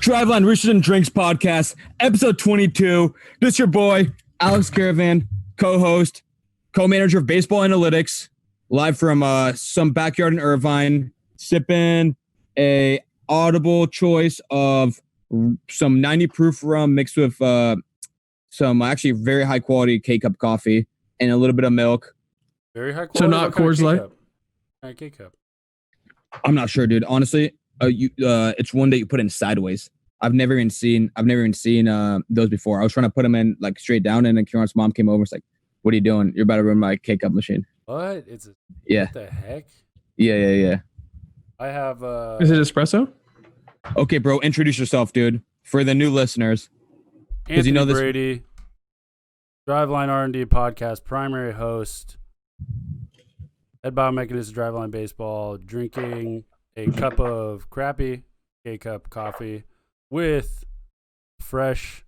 Driveline Roosters and Drinks podcast, episode 22. This is your boy, Alex Caravan, co-host, co-manager of baseball analytics, live from some backyard in Irvine, sipping a audible choice of some 90 proof rum mixed with some actually very high quality K-Cup coffee and a little bit of milk. Very high quality. So not Coors Light? K-Cup. I'm not sure, dude. Honestly, it's one that you put in sideways. I've never even seen those before. I was trying to put them in like straight down, and then Kieran's mom came over. It's like, "What are you doing? You're about to ruin my K-Cup machine." What? Yeah. What the heck? Yeah. I have Is it espresso? Okay, bro. Introduce yourself, dude, for the new listeners. Anthony Brady, Driveline R&D podcast, primary host, head biomechanist, Driveline Baseball, drinking a cup of crappy K-Cup coffee with fresh,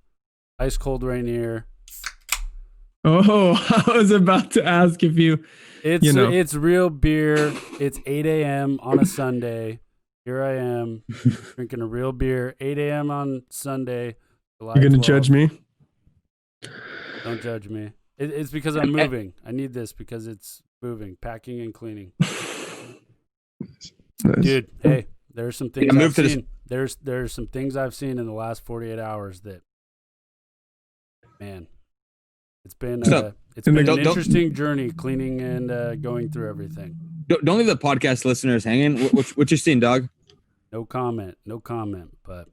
ice-cold Rainier. Oh, I was about to ask if It's real beer. It's 8 a.m. on a Sunday. Here I am drinking a real beer. 8 a.m. on Sunday. July You're going 12th. to judge me? Don't judge me. It's because I'm moving. I need this because it's moving, packing and cleaning. Nice. Dude, hey, there's some things Yeah, I've seen. There's some things I've seen in the last 48 hours that, man, it's been an interesting journey cleaning and going through everything. Don't leave the podcast listeners hanging. What you seeing, dog? No comment, but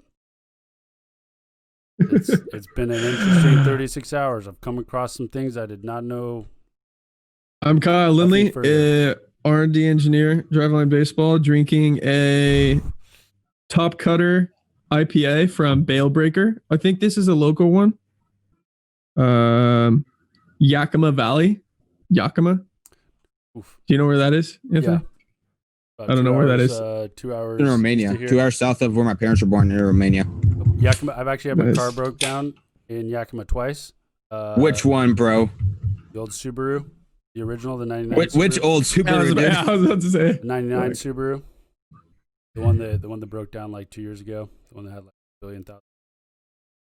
it's been an interesting 36 hours. I've come across some things I did not know. I'm Kyle Lindley, R&D engineer, Driveline Baseball, drinking a Top Cutter IPA from Bale Breaker. I think this is a local one. Yakima Valley. Yakima. Oof. Do you know where that is, Anthony? Yeah. I don't know where that is. 2 hours. In Romania. 2 hours south of where my parents were born, in Romania. Yakima. I've actually had my car broke down in Yakima twice. Which one, bro? The old Subaru. The original, the 99 Which Subaru. old Subaru? I was about to say. The 99 Subaru. The one that broke down like 2 years ago. The one that had like $1 billion.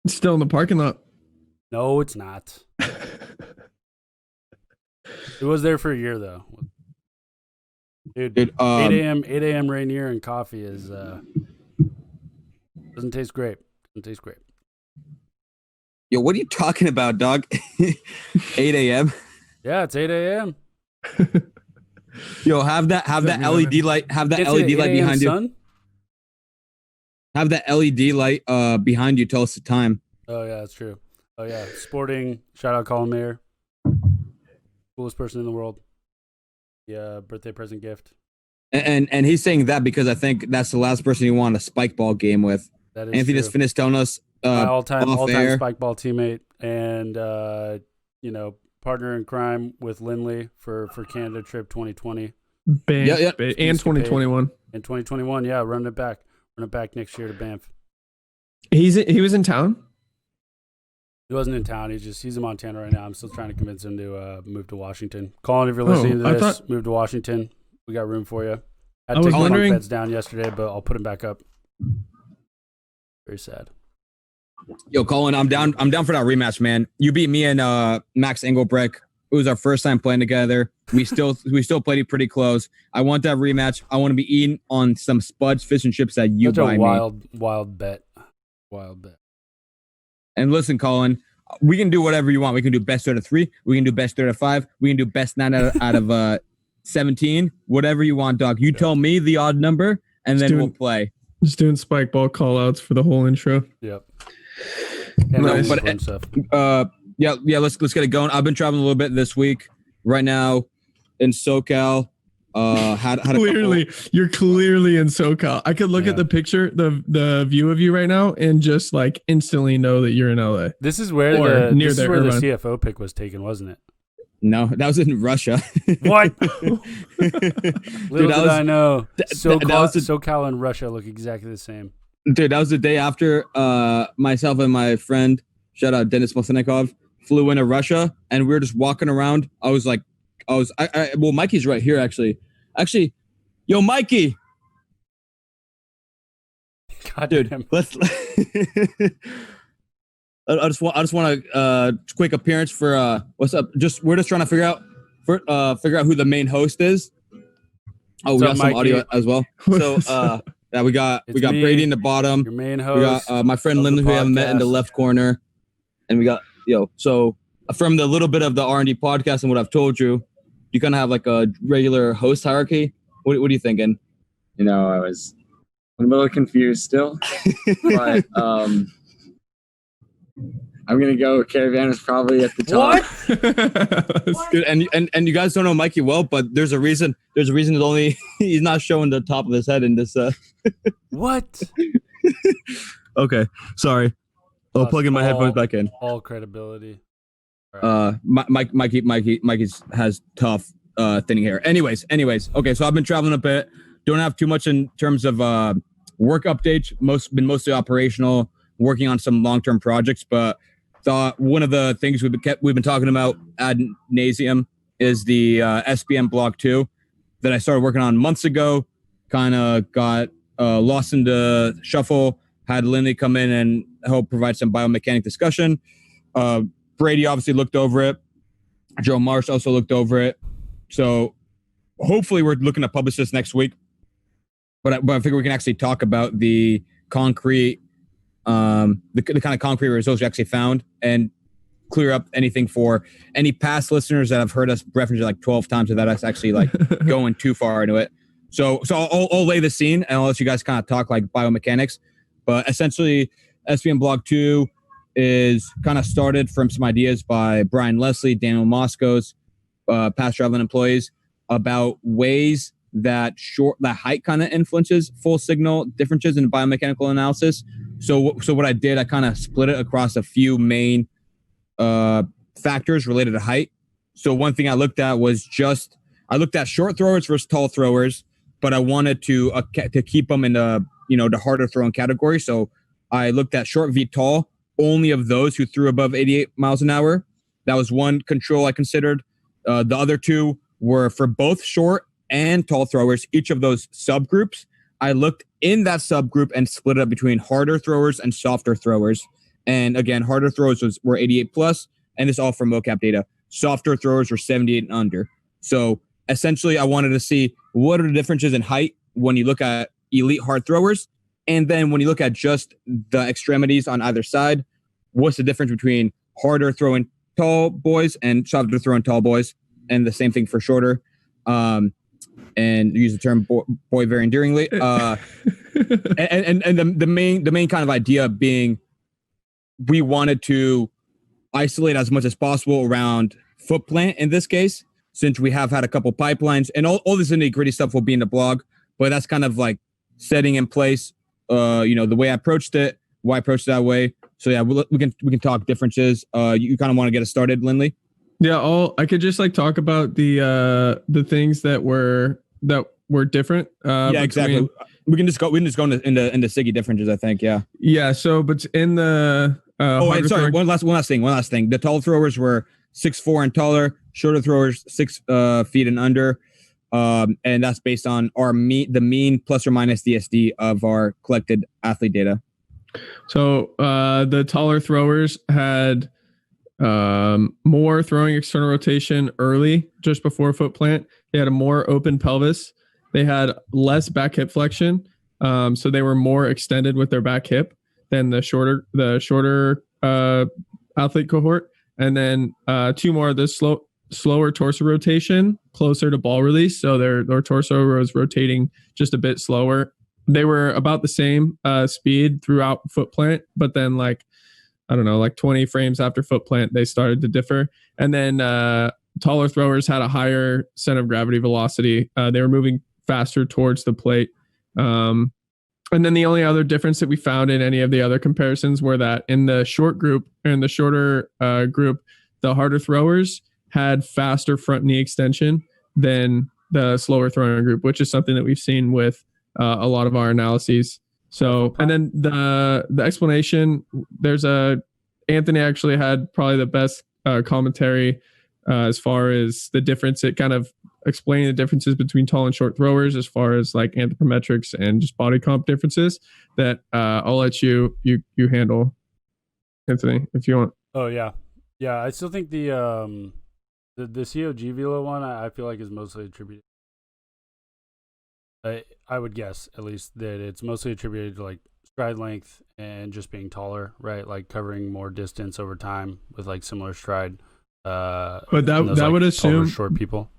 It's still in the parking lot. No, it's not. It was there for a year though. Dude, 8 a.m. Rainier and coffee is doesn't taste great. Yo, what are you talking about, dog? 8 a.m. Yeah, it's 8 a.m. Yo, have that LED light. Have that It's LED an light 8 a.m. behind you. sun? Have that LED light behind you. Tell us the time. Oh yeah, that's true. Oh yeah, sporting. Shout out Colin Mayer, coolest person in the world. Yeah, birthday present gift. And he's saying that because I think that's the last person you want a spike ball game with. That is Anthony true. just finished telling us My all-time air. spike ball teammate and partner in crime with Lindley for Canada trip 2020 Yeah. And 2021. and 2021. Yeah, run it back next year to Banff. He was in town? He wasn't in town. He's in Montana right now. I'm still trying to convince him to move to Washington. Colin, if you're listening to this, move to Washington. We got room for you. I had to take my bunk beds down yesterday, but I'll put them back up. Very sad. Yo, Colin, I'm down for that rematch, man. You beat me and Max Engelbrecht. It was our first time playing together. We still played it pretty close. I want that rematch. I want to be eating on some Spuds fish and chips that you buy me. Wild bet. And listen, Colin, we can do whatever you want. We can do best out of 3. We can do best out of 5. We can do best 9 out of 17. Whatever you want, dog. You tell me the odd number, and then we'll play. Just doing spike ball call outs for the whole intro. Yep. Nice. But, stuff. Yeah. Let's get it going. I've been traveling a little bit this week. Right now in SoCal. You're clearly in SoCal. I could look at the picture, the view of you right now, and just like instantly know that you're in LA. This is where the CFO pick was taken, wasn't it? No, that was in Russia. What? Little did I know. SoCal and Russia look exactly the same. Dude, that was the day after myself and my friend, shout out Dennis Mosenikov, flew into Russia, and we were just walking around. Well, Mikey's right here, actually. Yo, Mikey. Dude, let's. I just want a quick appearance for what's up. We're just trying to figure out who the main host is. Oh, we got some audio as well. So yeah, we got Brady in the bottom. Your main host. We got my friend Lindley, who we haven't met, in the left corner, and we got So from the little bit of the R&D podcast and what I've told you, you kind of have like a regular host hierarchy. What are you thinking? I'm a little confused still, but I'm gonna go. Caravan is probably at the top. What? Good. And you guys don't know Mikey well, but there's a reason. There's a reason that only he's not showing the top of his head in this. What? Okay, sorry. I'll plug in my headphones back in. All credibility. Right. Mikey has tough thinning hair. Anyways. Okay, so I've been traveling a bit. Don't have too much in terms of work updates. Been mostly operational, working on some long-term projects, but thought one of the things we've been talking about ad nauseum is the SBM Block 2 that I started working on months ago. Kind of got lost in the shuffle. Had Lindley come in and help provide some biomechanic discussion. Brady obviously looked over it. Joe Marsh also looked over it. So hopefully we're looking to publish this next week. But I figure we can actually talk about the concrete, the kind of concrete results we actually found, and clear up anything for any past listeners that have heard us reference it like 12 times without us actually like going too far into it. So I'll lay the scene and I'll let you guys kind of talk like biomechanics. But essentially, SBM Block 2 is kind of started from some ideas by Brian Leslie, Daniel Moscos, past Driveline employees, about ways that height kind of influences full signal differences in biomechanical analysis. So what I did, I kind of split it across a few main factors related to height. So one thing I looked at was I looked at short throwers versus tall throwers, but I wanted to keep them in the harder throwing category. So I looked at short v tall, only of those who threw above 88 miles an hour. That was one control I considered. The other two were for both short and tall throwers, each of those subgroups. I looked in that subgroup and split it up between harder throwers and softer throwers. And again, harder throwers were 88 plus, and this all from mocap data. Softer throwers were 78 and under. So essentially, I wanted to see what are the differences in height when you look at elite hard throwers, and then when you look at just the extremities on either side, what's the difference between harder throwing tall boys and softer throwing tall boys, and the same thing for shorter. And use the term boy very endearingly. And the main kind of idea being, we wanted to isolate as much as possible around foot plant in this case, since we have had a couple pipelines, and all this nitty-gritty stuff will be in the blog, but that's kind of like setting in place, the way I approached it, why I approached it that way. So yeah, we can talk differences. You kind of want to get us started, Lindley? Yeah, I could just like talk about the things that were different. Yeah, exactly. We can just go into Siggy differences, I think. Yeah. Yeah. So, but in the sorry. One last thing. The tall throwers were 6'4" and taller. Shorter throwers 6 feet and under. And that's based on the mean plus or minus DSD of our collected athlete data. So the taller throwers had more throwing external rotation early, just before foot plant. They had a more open pelvis. They had less back hip flexion, so they were more extended with their back hip than the shorter athlete cohort. And then 2 more of the slower torso rotation, closer to ball release. So their torso was rotating just a bit slower. They were about the same speed throughout foot plant, but then like 20 frames after foot plant, they started to differ. And then taller throwers had a higher center of gravity velocity. They were moving faster towards the plate. And then the only other difference that we found in any of the other comparisons were that in the short group, or in the shorter group, the harder throwers had faster front knee extension than the slower throwing group, which is something that we've seen with a lot of our analyses. So, and then the explanation, Anthony actually had probably the best commentary as far as the difference. It kind of explaining the differences between tall and short throwers as far as like anthropometrics and just body comp differences that I'll let you handle, Anthony, if you want. Oh yeah. Yeah, I still think the COG velo one I feel like is mostly attributed. I would guess at least that it's mostly attributed to like stride length and just being taller, right? Like covering more distance over time with like similar stride. But that would assume short people.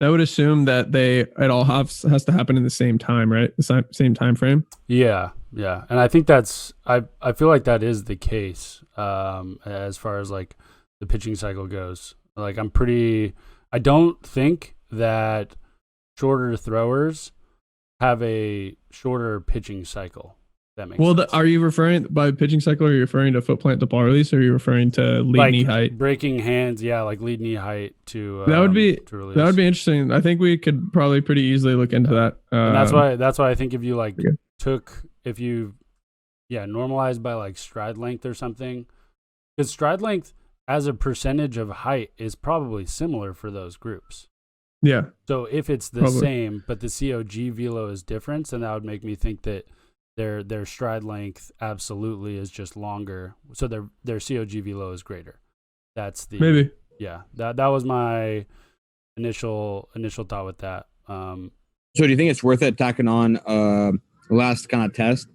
That would assume that it all has to happen in the same time, right? The same time frame. Yeah, and I think I feel like that is the case as far as like the pitching cycle goes. Like I don't think that shorter throwers have a shorter pitching cycle. That makes sense. Are you referring by pitching cycle? Are you referring to foot plant to ball release? Or are you referring to lead knee height? Breaking hands, yeah, like lead knee height to that would be interesting. I think we could probably pretty easily look into that. And that's why I think if you like normalized by like stride length or something, because stride length as a percentage of height is probably similar for those groups. Yeah. So if it's the same, but the COG velo is different, then that would make me think that their stride length absolutely is just longer. So their COG velo is greater. That's the maybe. Yeah. That was my initial thought with that. So do you think it's worth it tacking on the last kind of test,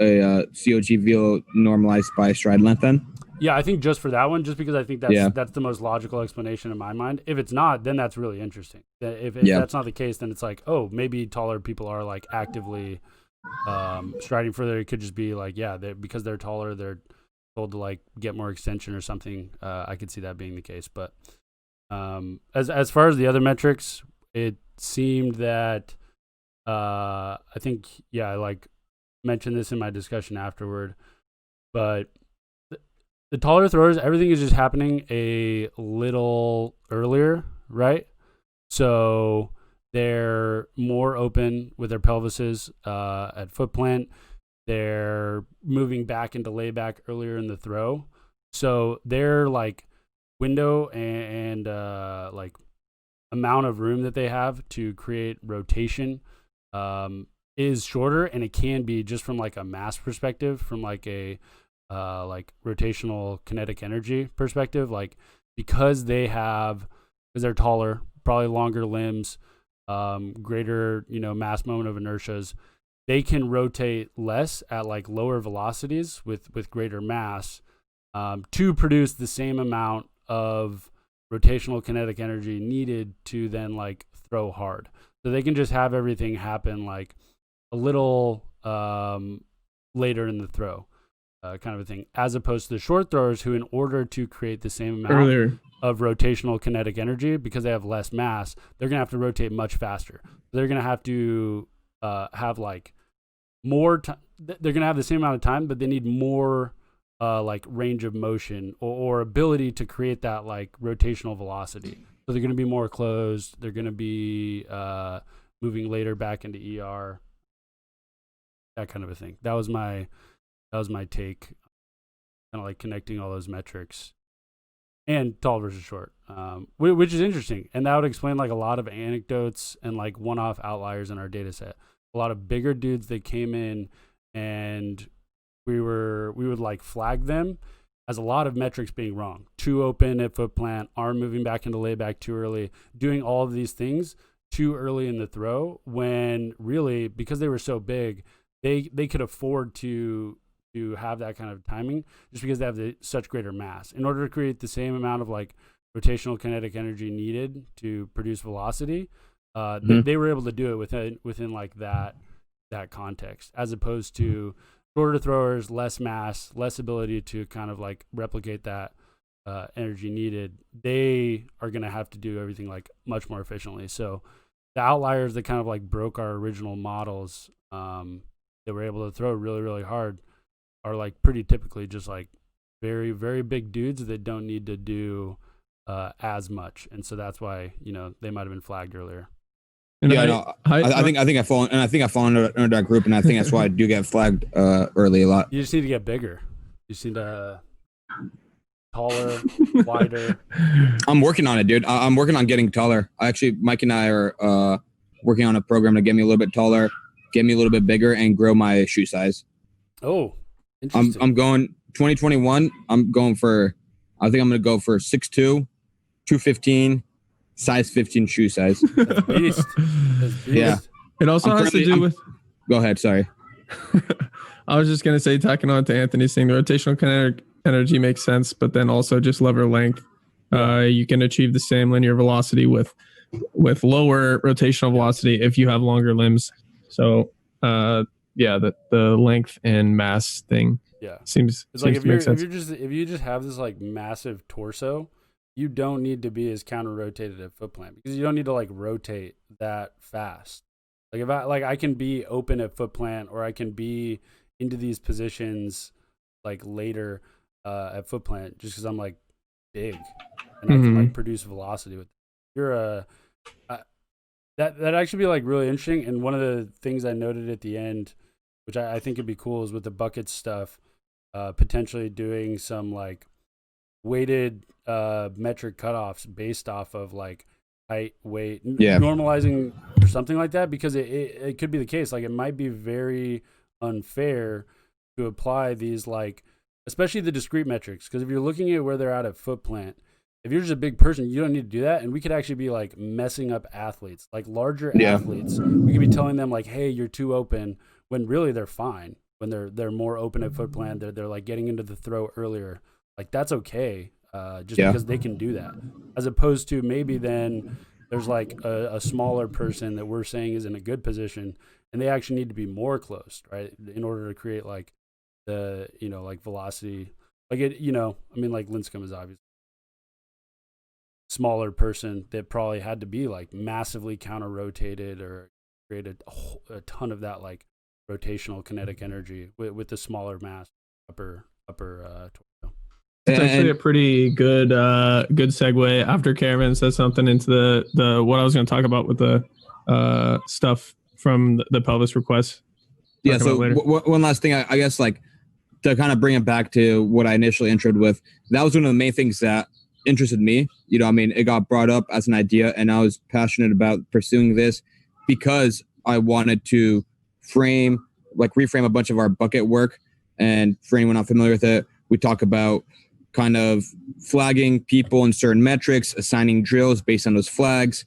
a COG velo normalized by stride length then? Yeah, I think just for that one, just because I think that's the most logical explanation in my mind. If it's not, then that's really interesting. If that's not the case, then it's like, oh, maybe taller people are like actively striding further. It could just be like, because they're taller, they're told to like get more extension or something. I could see that being the case. But as far as the other metrics, it seemed that I think I like mentioned this in my discussion afterward, but the taller throwers, everything is just happening a little earlier, right? So they're more open with their pelvises at foot plant. They're moving back into layback earlier in the throw. So their like window and like amount of room that they have to create rotation is shorter, and it can be just from like a mass perspective, from like a like rotational kinetic energy perspective, like because they're taller, probably longer limbs, greater mass moment of inertias, they can rotate less at like lower velocities with greater mass to produce the same amount of rotational kinetic energy needed to then like throw hard. So they can just have everything happen like a little later in the throw. Kind of a thing, as opposed to the short throwers who, in order to create the same amount of rotational kinetic energy, because they have less mass, they're going to have to rotate much faster. They're going to have to have like more time. They're going to have the same amount of time, but they need more like range of motion or ability to create that like rotational velocity. So they're going to be more closed. They're going to be moving later back into ER, that kind of a thing. That was my take, kind of like connecting all those metrics, and tall versus short, which is interesting. And that would explain like a lot of anecdotes and like one-off outliers in our data set. A lot of bigger dudes that came in, and we would like flag them as a lot of metrics being wrong. Too open at foot plant, arm moving back into layback too early, doing all of these things too early in the throw, when really, because they were so big, they could afford to have that kind of timing, just because they have such greater mass. In order to create the same amount of like rotational kinetic energy needed to produce velocity, they were able to do it within like that context, as opposed to shorter throwers, less mass, less ability to kind of like replicate that energy needed. They are going to have to do everything like much more efficiently. So the outliers that kind of like broke our original models, that were able to throw really, really hard, are like pretty typically just like very, very big dudes that don't need to do as much. And so that's why, they might've been flagged earlier. I think I fall under that group, and I think that's why I do get flagged early a lot. You just need to get bigger. You just need to taller, wider? I'm working on it, dude. I'm working on getting taller. Mike and I are working on a program to get me a little bit taller, get me a little bit bigger, and grow my shoe size. Oh, interesting. I'm going 2021. I think I'm going to go for 6'2", 215, size 15 shoe size. That's beast. Yeah. It also has to do with. Go ahead. Sorry. I was just going to say, tacking on to Anthony's thing, the rotational kinetic energy makes sense, but then also just lever length. You can achieve the same linear velocity with lower rotational velocity if you have longer limbs. So, the length and mass thing. Yeah, seems like to make sense. If you just have this like massive torso, you don't need to be as counter rotated at foot plant because you don't need to like rotate that fast. Like if I can be open at foot plant or I can be into these positions like later at foot plant just because I'm like big and I can like produce velocity with you're that actually be like really interesting. And one of the things I noted at the end, which I think would be cool, is with the bucket stuff, potentially doing some like weighted metric cutoffs based off of like height, weight, normalizing or something like that, because it could be the case. Like it might be very unfair to apply these like, especially the discrete metrics, because if you're looking at where they're at foot plant, if you're just a big person, you don't need to do that. And we could actually be like messing up athletes, like larger athletes. We could be telling them like, hey, you're too open, when really they're fine. When they're more open at foot plant, they're like getting into the throw earlier. Like that's okay, because they can do that. As opposed to maybe then there's like a smaller person that we're saying is in a good position, and they actually need to be more closed, right, in order to create like the like velocity. Like it, I mean, like Linscomb is obviously smaller person that probably had to be like massively counter rotated or created a ton of that like rotational kinetic energy with the smaller mass upper torso. It's actually a pretty good segue after Caravan says something into the what I was going to talk about with the stuff from the pelvis request. Yeah. So one last thing, I guess, like to kind of bring it back to what I initially introed with, that was one of the main things that interested me. I mean, it got brought up as an idea, and I was passionate about pursuing this because I wanted to reframe a bunch of our bucket work. And for anyone not familiar with it, we talk about kind of flagging people in certain metrics, assigning drills based on those flags,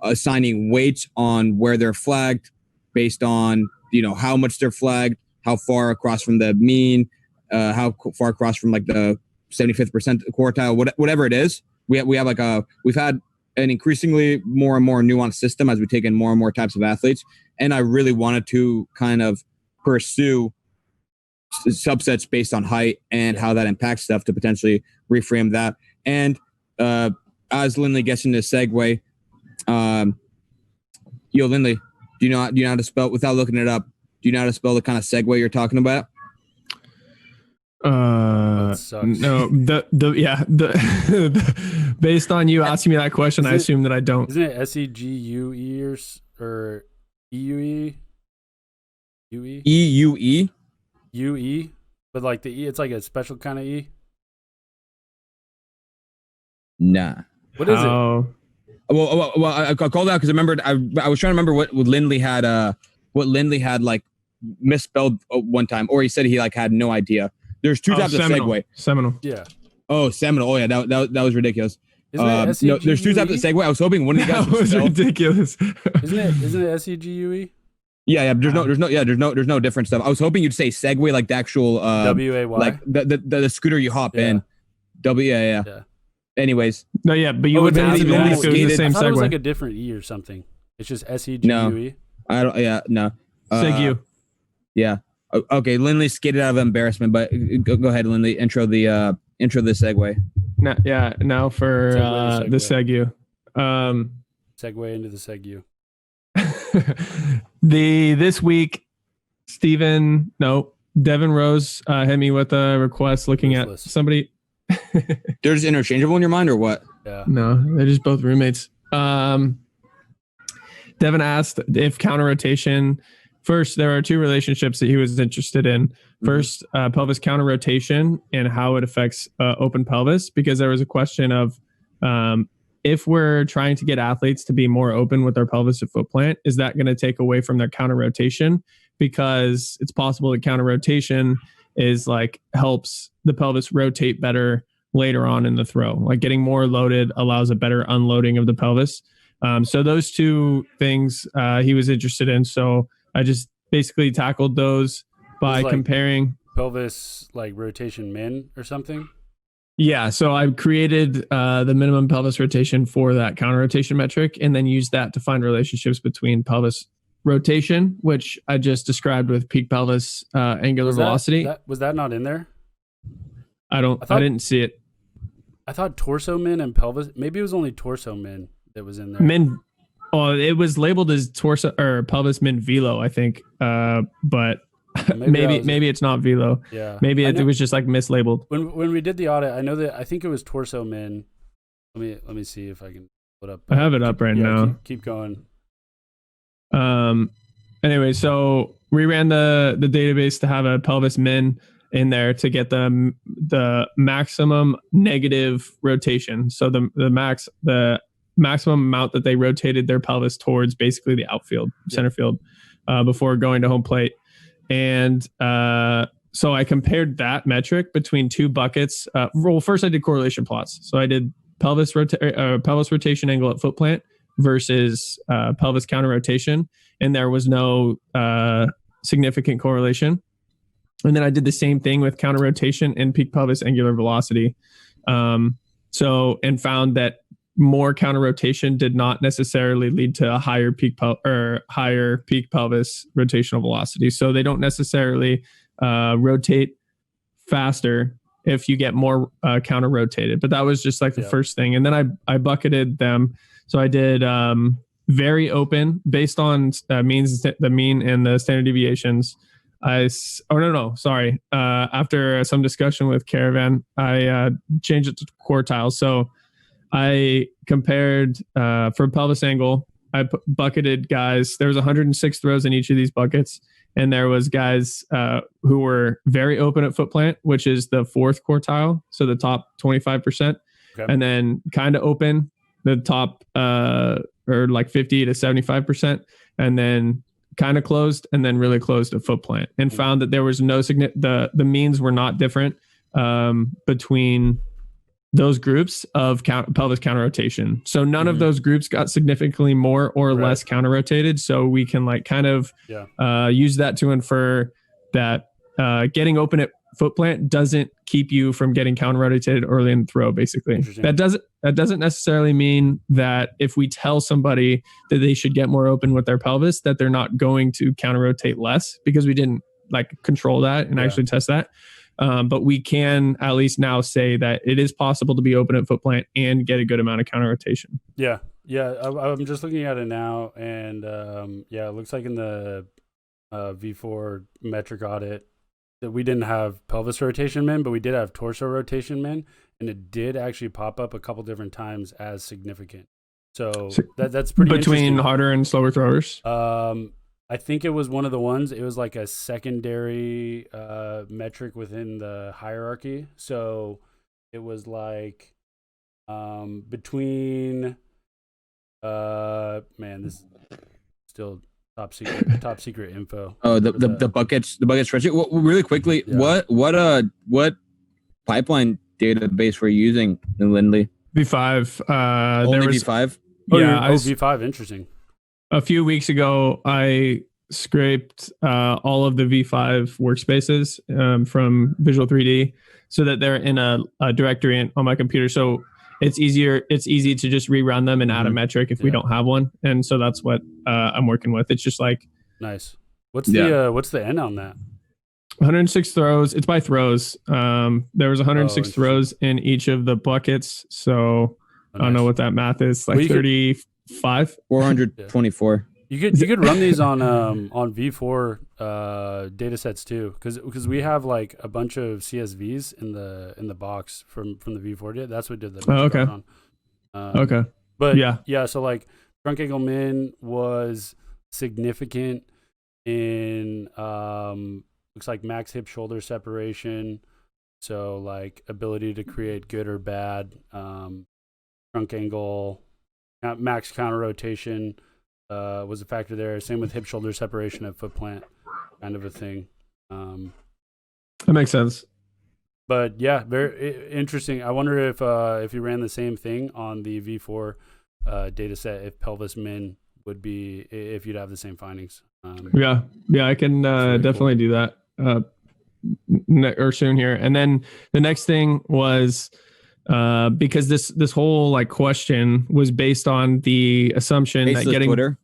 assigning weights on where they're flagged based on, how much they're flagged, how far across from the mean, how far across from like the 75th percent quartile, whatever it is. We've had an increasingly more and more nuanced system as we take in more and more types of athletes. And I really wanted to kind of pursue subsets based on height and how that impacts stuff to potentially reframe that. And as Lindley gets into the segue, Lindley, do you know how to spell, without looking it up, do you know how to spell the kind of segue you're talking about? No, based on you asking me that question, I assume that I don't. Isn't it SEGUE or EUE? EUE? UE, but like the E, it's like a special kind of E. Nah. What is it? Well, I called out because I remembered. I was trying to remember what Lindley had. What Lindley had like misspelled one time, or he said he like had no idea. There's two types of segue. Seminal. Yeah. Oh, seminal. Oh yeah, that was ridiculous. Isn't it SEGUE? No, there's two types of segue. I was hoping one of you guys was ridiculous. Isn't it SEGUE? Yeah. There's no different stuff. I was hoping you'd say Segway, like the actual WAY, like the scooter you hop in. Yeah. Anyways, no, yeah, but you would have to the same Segway. It was segue. like a different E or something. It's just SEGUE. No, I don't. Yeah, no. Segue. Yeah. Okay, Lindley skated out of embarrassment, but go ahead, Lindley. Intro the segue. Now for the segue. Segue into the segue. This week, Devin Rose hit me with a request looking at somebody. They're just interchangeable in your mind, or what? Yeah. No, they're just both roommates. Devin asked if counter rotation first, there are two relationships that he was interested in. First, pelvis counter-rotation and how it affects open pelvis, because there was a question of if we're trying to get athletes to be more open with their pelvis to foot plant, is that going to take away from their counter-rotation? Because it's possible that counter-rotation is like helps the pelvis rotate better later on in the throw. Like getting more loaded allows a better unloading of the pelvis. So those two things he was interested in. So I just basically tackled those by comparing pelvis like rotation min or something. Yeah. So I created the minimum pelvis rotation for that counter rotation metric, and then used that to find relationships between pelvis rotation, which I just described with peak pelvis angular velocity. Was that not in there? I didn't see it. I thought torso min and pelvis. Maybe it was only torso min that was in there. Min. Oh, it was labeled as torso or pelvis min velo, I think. But maybe it's not velo. Yeah. Maybe it was just like mislabeled. When we did the audit, I think it was torso min. Let me see if I can put up. I have it up right now. Keep going. Anyway, so we ran the database to have a pelvis min in there to get the maximum negative rotation. So the maximum amount that they rotated their pelvis towards basically the outfield, center field, before going to home plate. And so I compared that metric between two buckets. Well, first I did correlation plots. So I did pelvis rotation angle at foot plant versus pelvis counter rotation, and there was no significant correlation. And then I did the same thing with counter rotation and peak pelvis angular velocity. And found that more counter rotation did not necessarily lead to a higher peak pelvis rotational velocity. So they don't necessarily rotate faster if you get more counter rotated. But that was just like the first thing. And then I bucketed them. So I did very open based on the mean and the standard deviations. After some discussion with Caravan, I changed it to quartiles. So I compared for pelvis angle, I bucketed guys. There was 106 throws in each of these buckets. And there was guys who were very open at foot plant, which is the fourth quartile. So the top 25%. Okay. And then kind of open, the top or like 50 to 75%. And then kind of closed, and then really closed at foot plant, and found that there was no the means were not different between those groups of pelvis counter rotation. So none of those groups got significantly more or less counter rotated. So we can like kind of use that to infer that getting open at foot plant doesn't keep you from getting counter rotated early in the throw. Basically, that doesn't necessarily mean that if we tell somebody that they should get more open with their pelvis, that they're not going to counter rotate less, because we didn't like control that and actually test that. But we can at least now say that it is possible to be open at foot plant and get a good amount of counter rotation. Yeah. I'm just looking at it now, and it looks like in the V4 metric audit that we didn't have pelvis rotation min, but we did have torso rotation min, and it did actually pop up a couple different times as significant. So that's pretty between harder and slower throwers. I think it was one of the ones. It was like a secondary metric within the hierarchy. So it was like between this still top secret info. Oh, the buckets spreadsheet. Well, really quickly, what pipeline database were you using in Lindley? V5. Only V5. V5. Interesting. A few weeks ago, I scraped all of the V5 workspaces from Visual 3D so that they're in a directory on my computer. So it's easy to just rerun them and add a metric if we don't have one. And so that's what I'm working with. It's just like nice. What's the N on that? 106 throws. It's by throws. There was 106 throws in each of the buckets. So I don't know what that math is. Like 35, 424. You could run these on V4 data sets too, because we have like a bunch of CSVs in the box from the V4 data. That's what did the okay. On. But so like trunk angle min was significant in looks like max hip shoulder separation. So like ability to create good or bad trunk angle, max counter rotation was a factor there. Same with hip shoulder separation at foot plant, kind of a thing. That makes sense. But yeah, very interesting. I wonder if you ran the same thing on the V4 data set, if pelvis min would be, if you'd have the same findings. Yeah, I can definitely do that or soon here. And then the next thing was because this whole like question was based on the assumption that getting Twitter.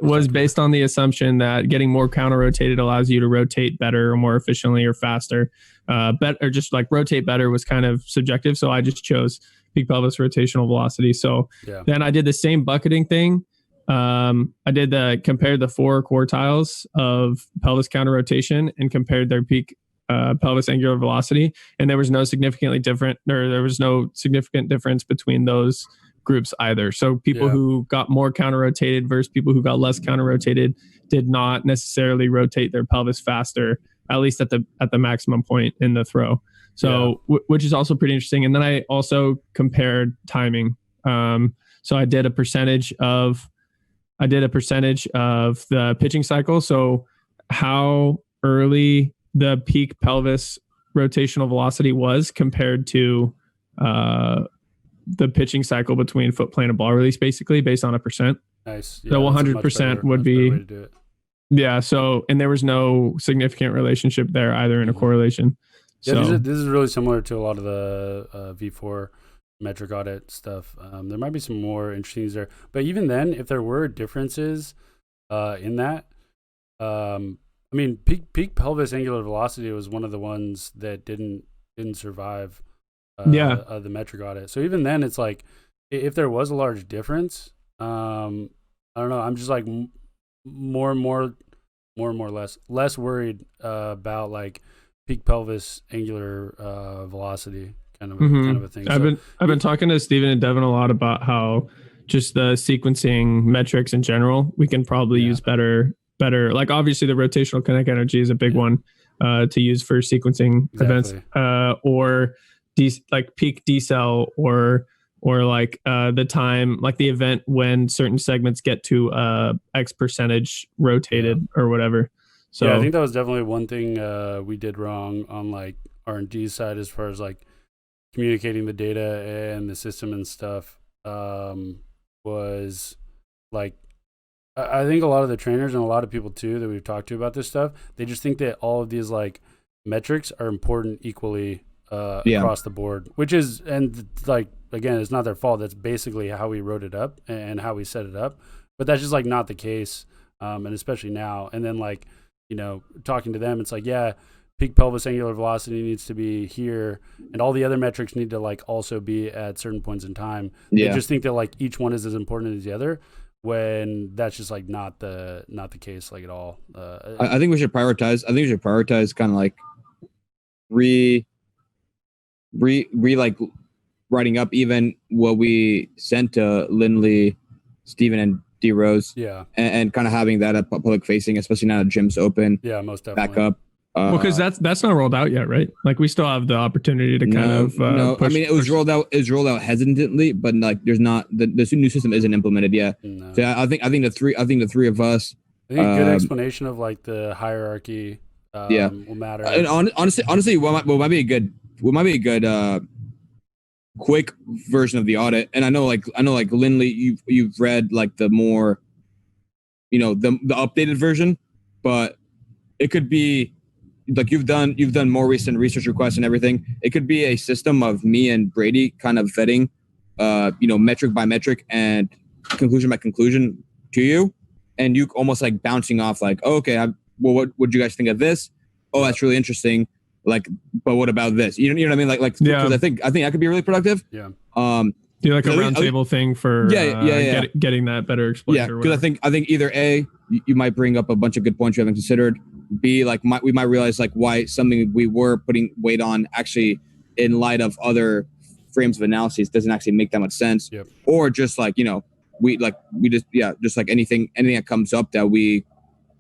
was based on the assumption that getting more counter rotated allows you to rotate better or more efficiently or faster. Or just like rotate better was kind of subjective. So I just chose peak pelvis rotational velocity. So then I did the same bucketing thing. I did compared the 4 quartiles of pelvis counter rotation and compared their peak pelvis angular velocity. And there was no significant difference between those groups either. So people who got more counter rotated versus people who got less counter rotated did not necessarily rotate their pelvis faster, at least at the maximum point in the throw. So which is also pretty interesting. And then I also compared timing. So I did a percentage of the pitching cycle. So how early the peak pelvis rotational velocity was compared to the pitching cycle between foot plant and ball release, basically based on a percent. Nice. Yeah, so 100% would be. Yeah. So, and there was no significant relationship there either in a correlation. Yeah, so, this is really similar to a lot of the V4 metric audit stuff. There might be some more interesting things there, but even then, if there were differences in that, I mean, peak pelvis angular velocity was one of the ones that didn't survive the metric audit. So even then, it's like if there was a large difference, I don't know. I'm just like more and more less worried about like peak pelvis angular velocity kind of a thing. I've been talking to Steven and Devin a lot about how just the sequencing metrics in general, we can probably use better. Like obviously the rotational kinetic energy is a big one to use for sequencing events, or like peak decel or like the time, like the event when certain segments get to X percentage rotated or whatever. So I think that was definitely one thing we did wrong on like R&D side as far as like communicating the data and the system and stuff, was like, I think a lot of the trainers and a lot of people too that we've talked to about this stuff, they just think that all of these like metrics are important equally across the board, which is, and like, again, it's not their fault. That's basically how we wrote it up and how we set it up, but that's just like not the case. And especially now, and then like, you know, talking to them, it's like, peak pelvis angular velocity needs to be here and all the other metrics need to like also be at certain points in time. They just think that like each one is as important as the other, when that's just like not the case like at all. I think we should prioritize. Kind of like re like writing up even what we sent to Lindley, Steven, and D Rose. And kind of having that at public facing, especially now that gym's open. Yeah, most definitely. Back up. Well, because that's not rolled out yet, right? Like we still have the opportunity to kind of no. I mean, it was rolled out. It was rolled out hesitantly, but like there's not the new system isn't implemented yet. No. So I think the three of us. I think a good explanation of like the hierarchy will matter. And honestly, what might be a good quick version of the audit. And I know like Lindley, you've read like the more, the updated version, but it could be. Like you've done more recent research requests and everything. It could be a system of me and Brady kind of vetting, metric by metric and conclusion by conclusion to you, and you almost like bouncing off like, oh, okay, what would you guys think of this? Oh, that's really interesting. Like, but what about this? You know what I mean? Like, because I think that could be really productive. Yeah. Do like a roundtable thing for getting that better explained. Yeah, because I think either A, you might bring up a bunch of good points you haven't considered. B, like we might realize like why something we were putting weight on actually in light of other frames of analysis doesn't actually make that much sense. Yep. Or just like we just like anything that comes up that we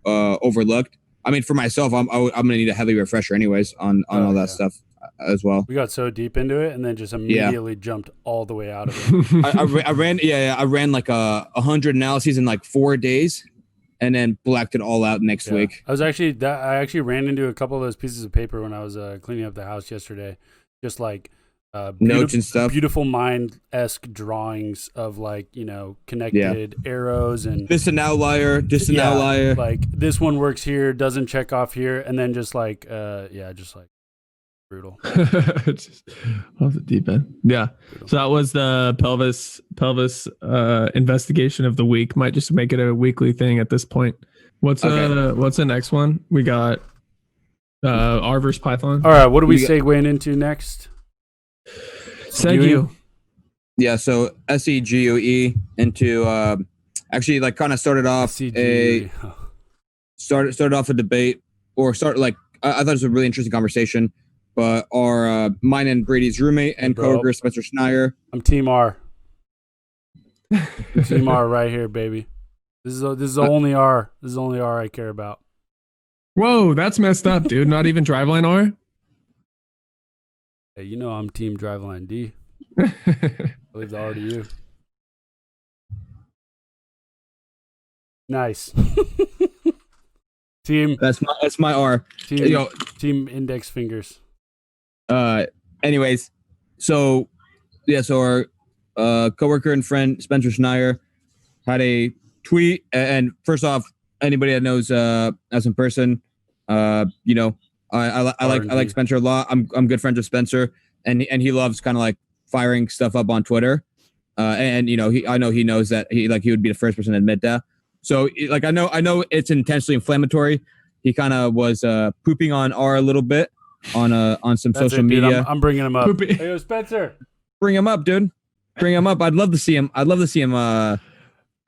overlooked. I mean, for myself, I'm going to need a heavy refresher anyways on all that stuff as well. We got so deep into it and then just immediately jumped all the way out of it. I ran like 100 analyses in like 4 days and then blacked it all out next week. I actually ran into a couple of those pieces of paper when I was cleaning up the house yesterday. Just like notes and stuff. Beautiful mind-esque drawings of like, connected arrows and this an outlier, just an outlier. Like this one works here, doesn't check off here, and then just like brutal. Just off the deep end. Yeah. Brutal. So that was the pelvis investigation of the week. Might just make it a weekly thing at this point. What's the next one? We got R versus Python. All right, what are we segueing into next? Segue. Yeah, so SEGUE into actually like kind of started off started off a debate I thought it was a really interesting conversation, but mine and Brady's roommate and coworker Spencer Schneier. I'm Team R. Team R right here, baby. This is the only R. This is the only R I care about. Whoa, that's messed up, dude. Not even Driveline R? Hey, I'm Team Driveline D. I leave the R to you. Nice. Team. That's my R. Team index fingers. Anyways, so our coworker and friend Spencer Schneier had a tweet, and first off, anybody that knows us in person, I like Spencer a lot. I'm good friends with Spencer, and he loves kind of like firing stuff up on Twitter, and I know he knows that he would be the first person to admit that. So like I know it's intentionally inflammatory. He kind of was pooping on R a little bit on some social media. Dude, I'm bringing him up. Hey, yo, Spencer, bring him up, dude. Bring him up. I'd love to see him.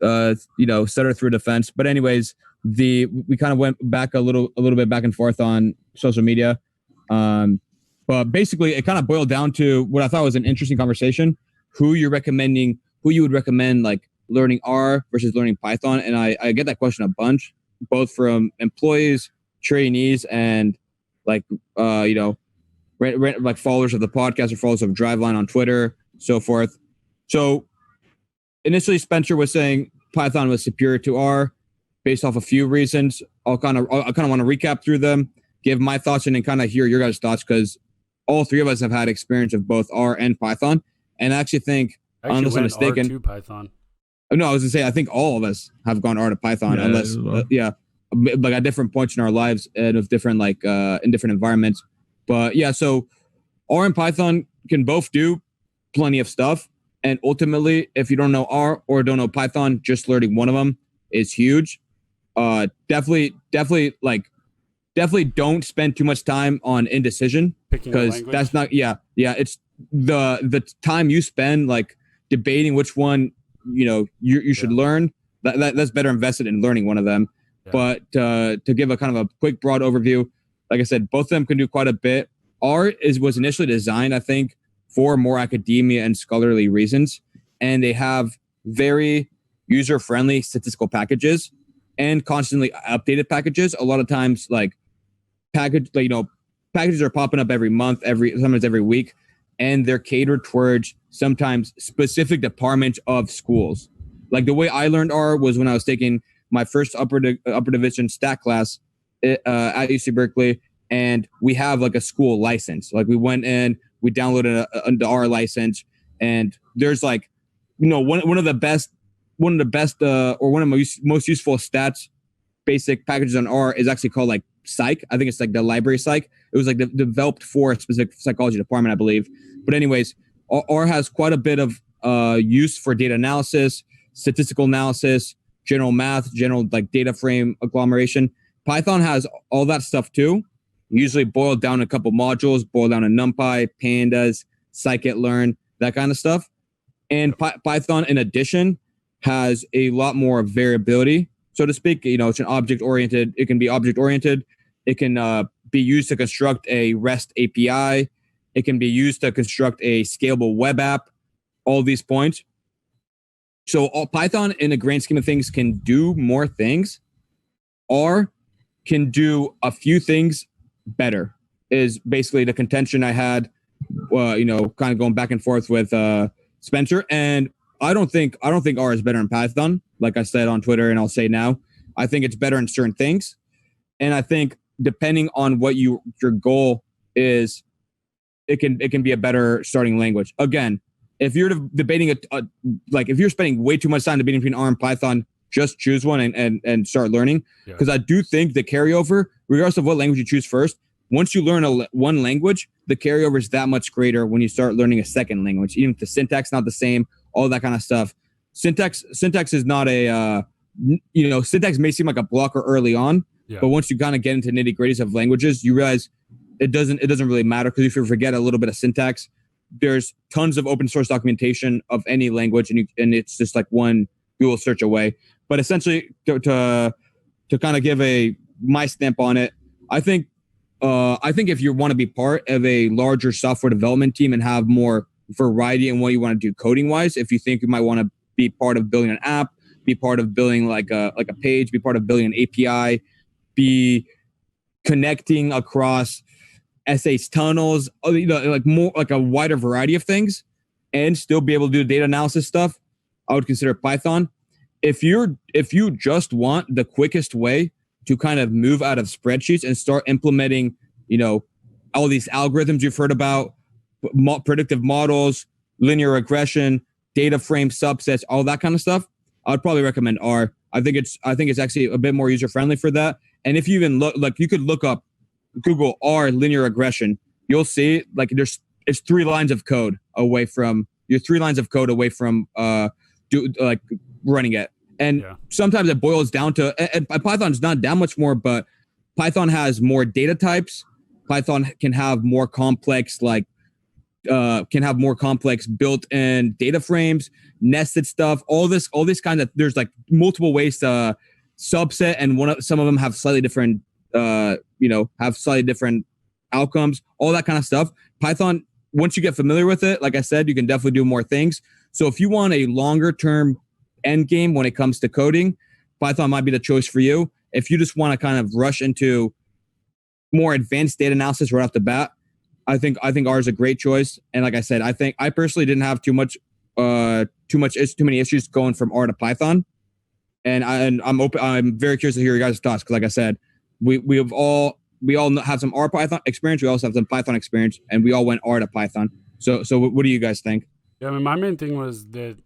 Stutter through defense. But anyways, we kind of went back a little bit back and forth on social media. But basically it kind of boiled down to what I thought was an interesting conversation. Who you would recommend like learning R versus learning Python. And I get that question a bunch, both from employees, trainees, and like, like followers of the podcast or followers of Driveline on Twitter, so forth. So initially Spencer was saying Python was superior to R based off a few reasons. I'll kind of want to recap through them, give my thoughts, and then kind of hear your guys' thoughts, because all three of us have had experience of both R and Python. And I actually think, unless I'm mistaken, R to Python. No, I was gonna say I think all of us have gone R to Python, unless like at different points in our lives and of different in different environments. But yeah, so R and Python can both do plenty of stuff. And ultimately, if you don't know R or don't know Python, just learning one of them is huge. Definitely don't spend too much time on indecision, because that's not. It's the time you spend like debating which one you should learn. That's better invested in learning one of them. Yeah. But to give a kind of a quick broad overview, like I said, both of them can do quite a bit. R was initially designed, I think, for more academia and scholarly reasons, and they have very user-friendly statistical packages and constantly updated packages. A lot of times, packages are popping up every month, sometimes every week, and they're catered towards sometimes specific departments of schools. Like the way I learned R was when I was taking my first upper division stat class at UC Berkeley, and we have like a school license. Like we went in, we downloaded an R license, and there's like, one of the best or one of the most useful stats basic packages on R is actually called like Psych. I think it's like the library Psych. It was like developed for a specific psychology department, I believe. But anyways, R has quite a bit of use for data analysis, statistical analysis, general math, general like data frame agglomeration. Python has all that stuff too. Usually boiled down a couple modules, boiled down to NumPy, Pandas, scikit-learn, that kind of stuff. And Python, in addition, has a lot more variability, so to speak. It's an object-oriented. It can be object-oriented. It can be used to construct a REST API. It can be used to construct a scalable web app. All these points. So Python, in the grand scheme of things, can do more things. R can do a few things better is basically the contention I had, kind of going back and forth with Spencer. And I don't think R is better in Python. Like I said on Twitter, and I'll say now, I think it's better in certain things. And I think depending on what your goal is, it can be a better starting language. Again, if you're debating if you're spending way too much time debating between R and Python, just choose one and start learning. Because I do think the carryover, regardless of what language you choose first, once you learn one language, the carryover is that much greater when you start learning a second language. Even if the syntax not the same, all that kind of stuff. Syntax is not a syntax may seem like a blocker early on, but once you kind of get into nitty gritties of languages, you realize it doesn't really matter, because if you forget a little bit of syntax, there's tons of open source documentation of any language, and it's just like one Google search away. But essentially, to kind of give my stamp on it, I think if you want to be part of a larger software development team and have more variety in what you want to do coding wise, if you think you might want to be part of building an app, be part of building like a page, be part of building an API, be connecting across SH tunnels, more like a wider variety of things, and still be able to do data analysis stuff, I would consider Python. If you just want the quickest way to kind of move out of spreadsheets and start implementing, all these algorithms you've heard about, predictive models, linear regression, data frame subsets, all that kind of stuff, I would probably recommend R. I think it's actually a bit more user friendly for that. And if you even you could look up Google R linear regression, you'll see it's 3 lines of code away from running it. And sometimes it boils down to, and Python's not that much more, but Python has more data types. Python can have more complex built-in data frames, nested stuff, all this kind of, there's like multiple ways to subset, and some of them have slightly different outcomes, all that kind of stuff. Python, once you get familiar with it, like I said, you can definitely do more things. So if you want a longer term end game when it comes to coding, Python might be the choice for you. If you just want to kind of rush into more advanced data analysis right off the bat, I think R is a great choice. And like I said, I personally didn't have too many issues going from R to Python. And I'm very curious to hear your guys' thoughts, because like I said, we all have some R Python experience. We also have some Python experience, and we all went R to Python. So what do you guys think? Yeah, I mean, my main thing was that,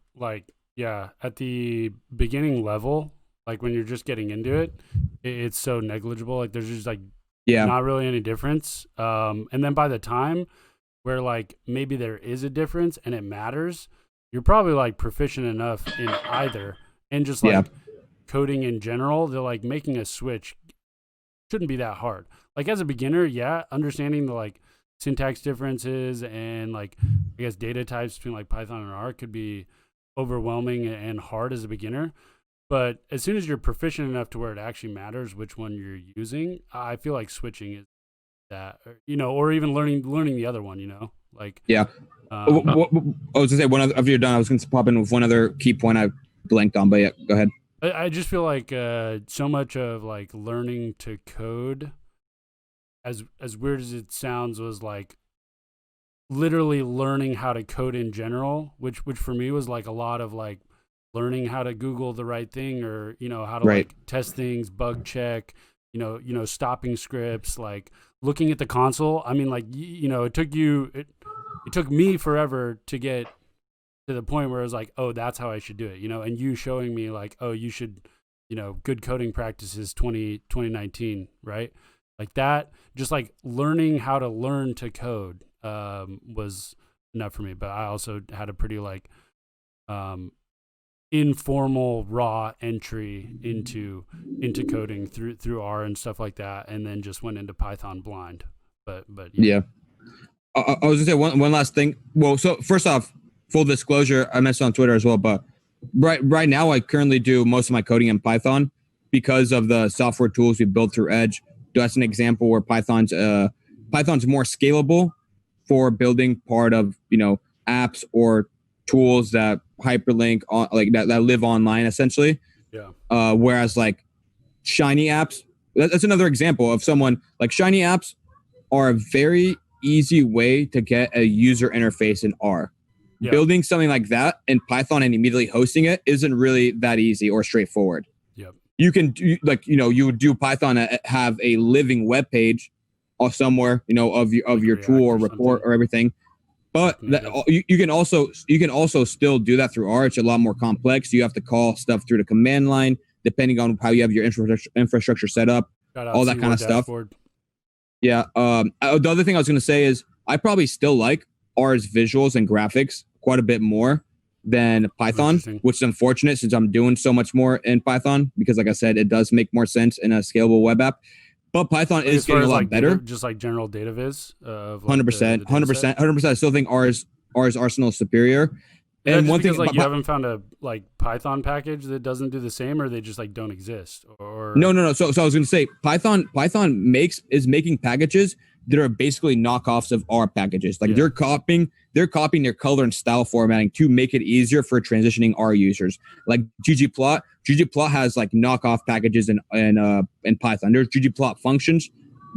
at the beginning level, like when you're just getting into it, it's so negligible. Like there's just not really any difference. And then by the time where maybe there is a difference and it matters, you're probably proficient enough in either, and just coding in general, they're making a switch shouldn't be that hard. As a beginner, understanding the syntax differences and I guess data types between Python and R could be overwhelming and hard as a beginner. But as soon as you're proficient enough to where it actually matters which one you're using, I feel like switching is that, or even learning the other one, I was gonna say, after you're done, I was gonna pop in with one other key point I blanked on, but yeah, go ahead. I just feel like so much of learning to code, as weird as it sounds, was literally learning how to code in general, which for me was a lot of learning how to Google the right thing, or how to test things, bug check, stopping scripts, looking at the console. I mean, it took me forever to get to the point where it was oh, that's how I should do it, and you showing me oh, you should, good coding practices 2019, right? That, just learning how to learn to code was enough for me. But I also had a pretty informal raw entry into coding through R and stuff like that, and then just went into Python blind. But yeah. I was gonna say one last thing. Well, so first off, full disclosure, I mentioned on Twitter as well, but right now I currently do most of my coding in Python because of the software tools we build through Edge. That's an example where Python's more scalable for building part of apps or tools that hyperlink on that live online essentially. Yeah. Whereas shiny apps that's another example of someone like Shiny apps are a very easy way to get a user interface in R. Yeah. Building something like that in Python and immediately hosting it isn't really that easy or straightforward. Yep. You can do, like, you would do Python have a living web page or somewhere, of your tool or report or everything. But you can also still do that through R. It's a lot more complex. You have to call stuff through the command line, depending on how you have your infrastructure set up, all that kind of stuff. Yeah. The other thing I was going to say is I probably still like R's visuals and graphics quite a bit more than Python, which is unfortunate since I'm doing so much more in Python because, like I said, it does make more sense in a scalable web app. But Python is getting a lot better. Just like general data viz. 100%. I still think R's Arsenal is superior. And one thing, like, you haven't found a Python package that doesn't do the same, or they just don't exist. Or no. So I was going to say Python is making packages that are basically knockoffs of R packages. They're copying their color and style formatting to make it easier for transitioning R users. Like ggplot has knockoff packages in Python. There's ggplot functions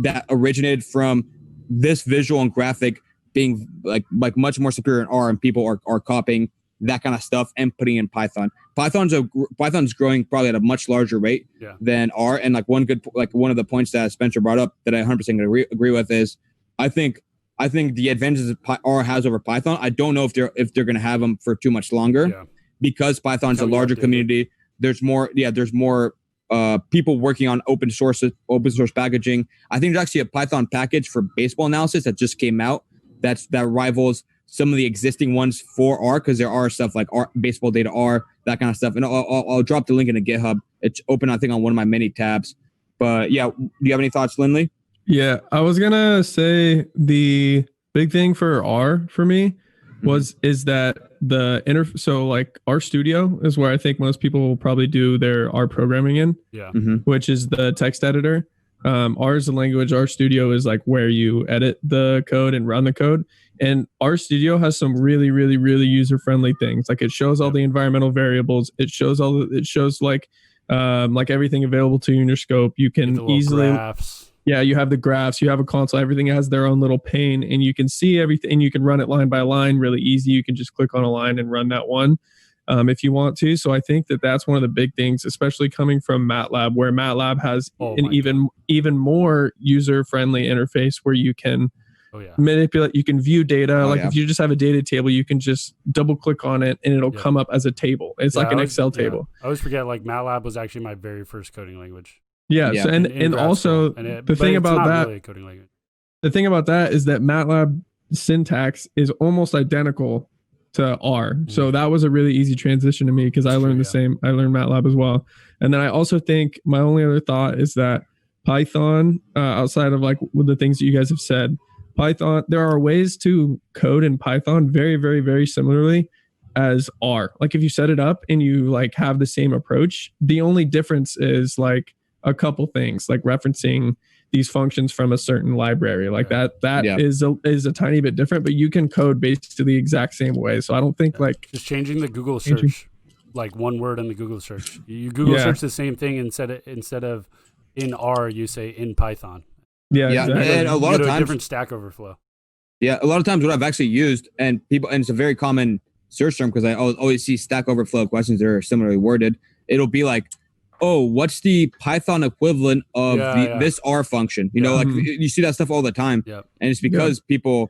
that originated from this visual and graphic being like much more superior in R, and people are copying that kind of stuff and putting in Python. Python's growing probably at a much larger rate than R. And one of the points that Spencer brought up that I 100% agree with is I think the advantages that R has over Python, I don't know if they're going to have them for too much longer because Python's a larger community. There's more people working on open source packaging. I think there's actually a Python package for baseball analysis that just came out that rivals some of the existing ones for R, because there are stuff like R, baseball data R, that kind of stuff. And I'll drop the link in the GitHub. It's open, I think, on one of my many tabs. But yeah, do you have any thoughts, Lindley? Yeah, I was gonna say the big thing for R for me is that so R Studio is where I think most people will probably do their R programming in. Yeah. Which is the text editor. R is the language. R Studio is where you edit the code and run the code. And R Studio has some really, really, really user-friendly things. It shows all the environmental variables. It shows everything available to you in your scope. You can easily graphs. Yeah, you have the graphs, you have a console, everything has their own little pane, and you can see everything, and you can run it line by line really easy. You can just click on a line and run that one if you want to. So I think that's one of the big things, especially coming from MATLAB, where MATLAB has even more user-friendly interface where you can manipulate, you can view data. If you just have a data table, you can just double click on it and it'll come up as a table. It's like an Excel table. I always forget MATLAB was actually my very first coding language. Yeah. So and also the thing about that, really a coding language. The thing about that is that MATLAB syntax is almost identical to R. So that was a really easy transition to me because I learned the same. I learned MATLAB as well. And then I also think my only other thought is that Python, outside of the things that you guys have said, Python, there are ways to code in Python very, very, very similarly as R. If you set it up and you have the same approach, the only difference is a couple things, referencing these functions from a certain library is a tiny bit different, but you can code basically the exact same way. So I don't think just changing the Google search, one word in the Google search. You Google search the same thing instead of in R, you say in Python. Yeah. Exactly. And a lot of times, a different Stack Overflow. Yeah, a lot of times what I've actually used, and it's a very common search term because I always see Stack Overflow questions that are similarly worded. It'll be what's the Python equivalent of this R function? You see that stuff all the time. Yep. And it's because people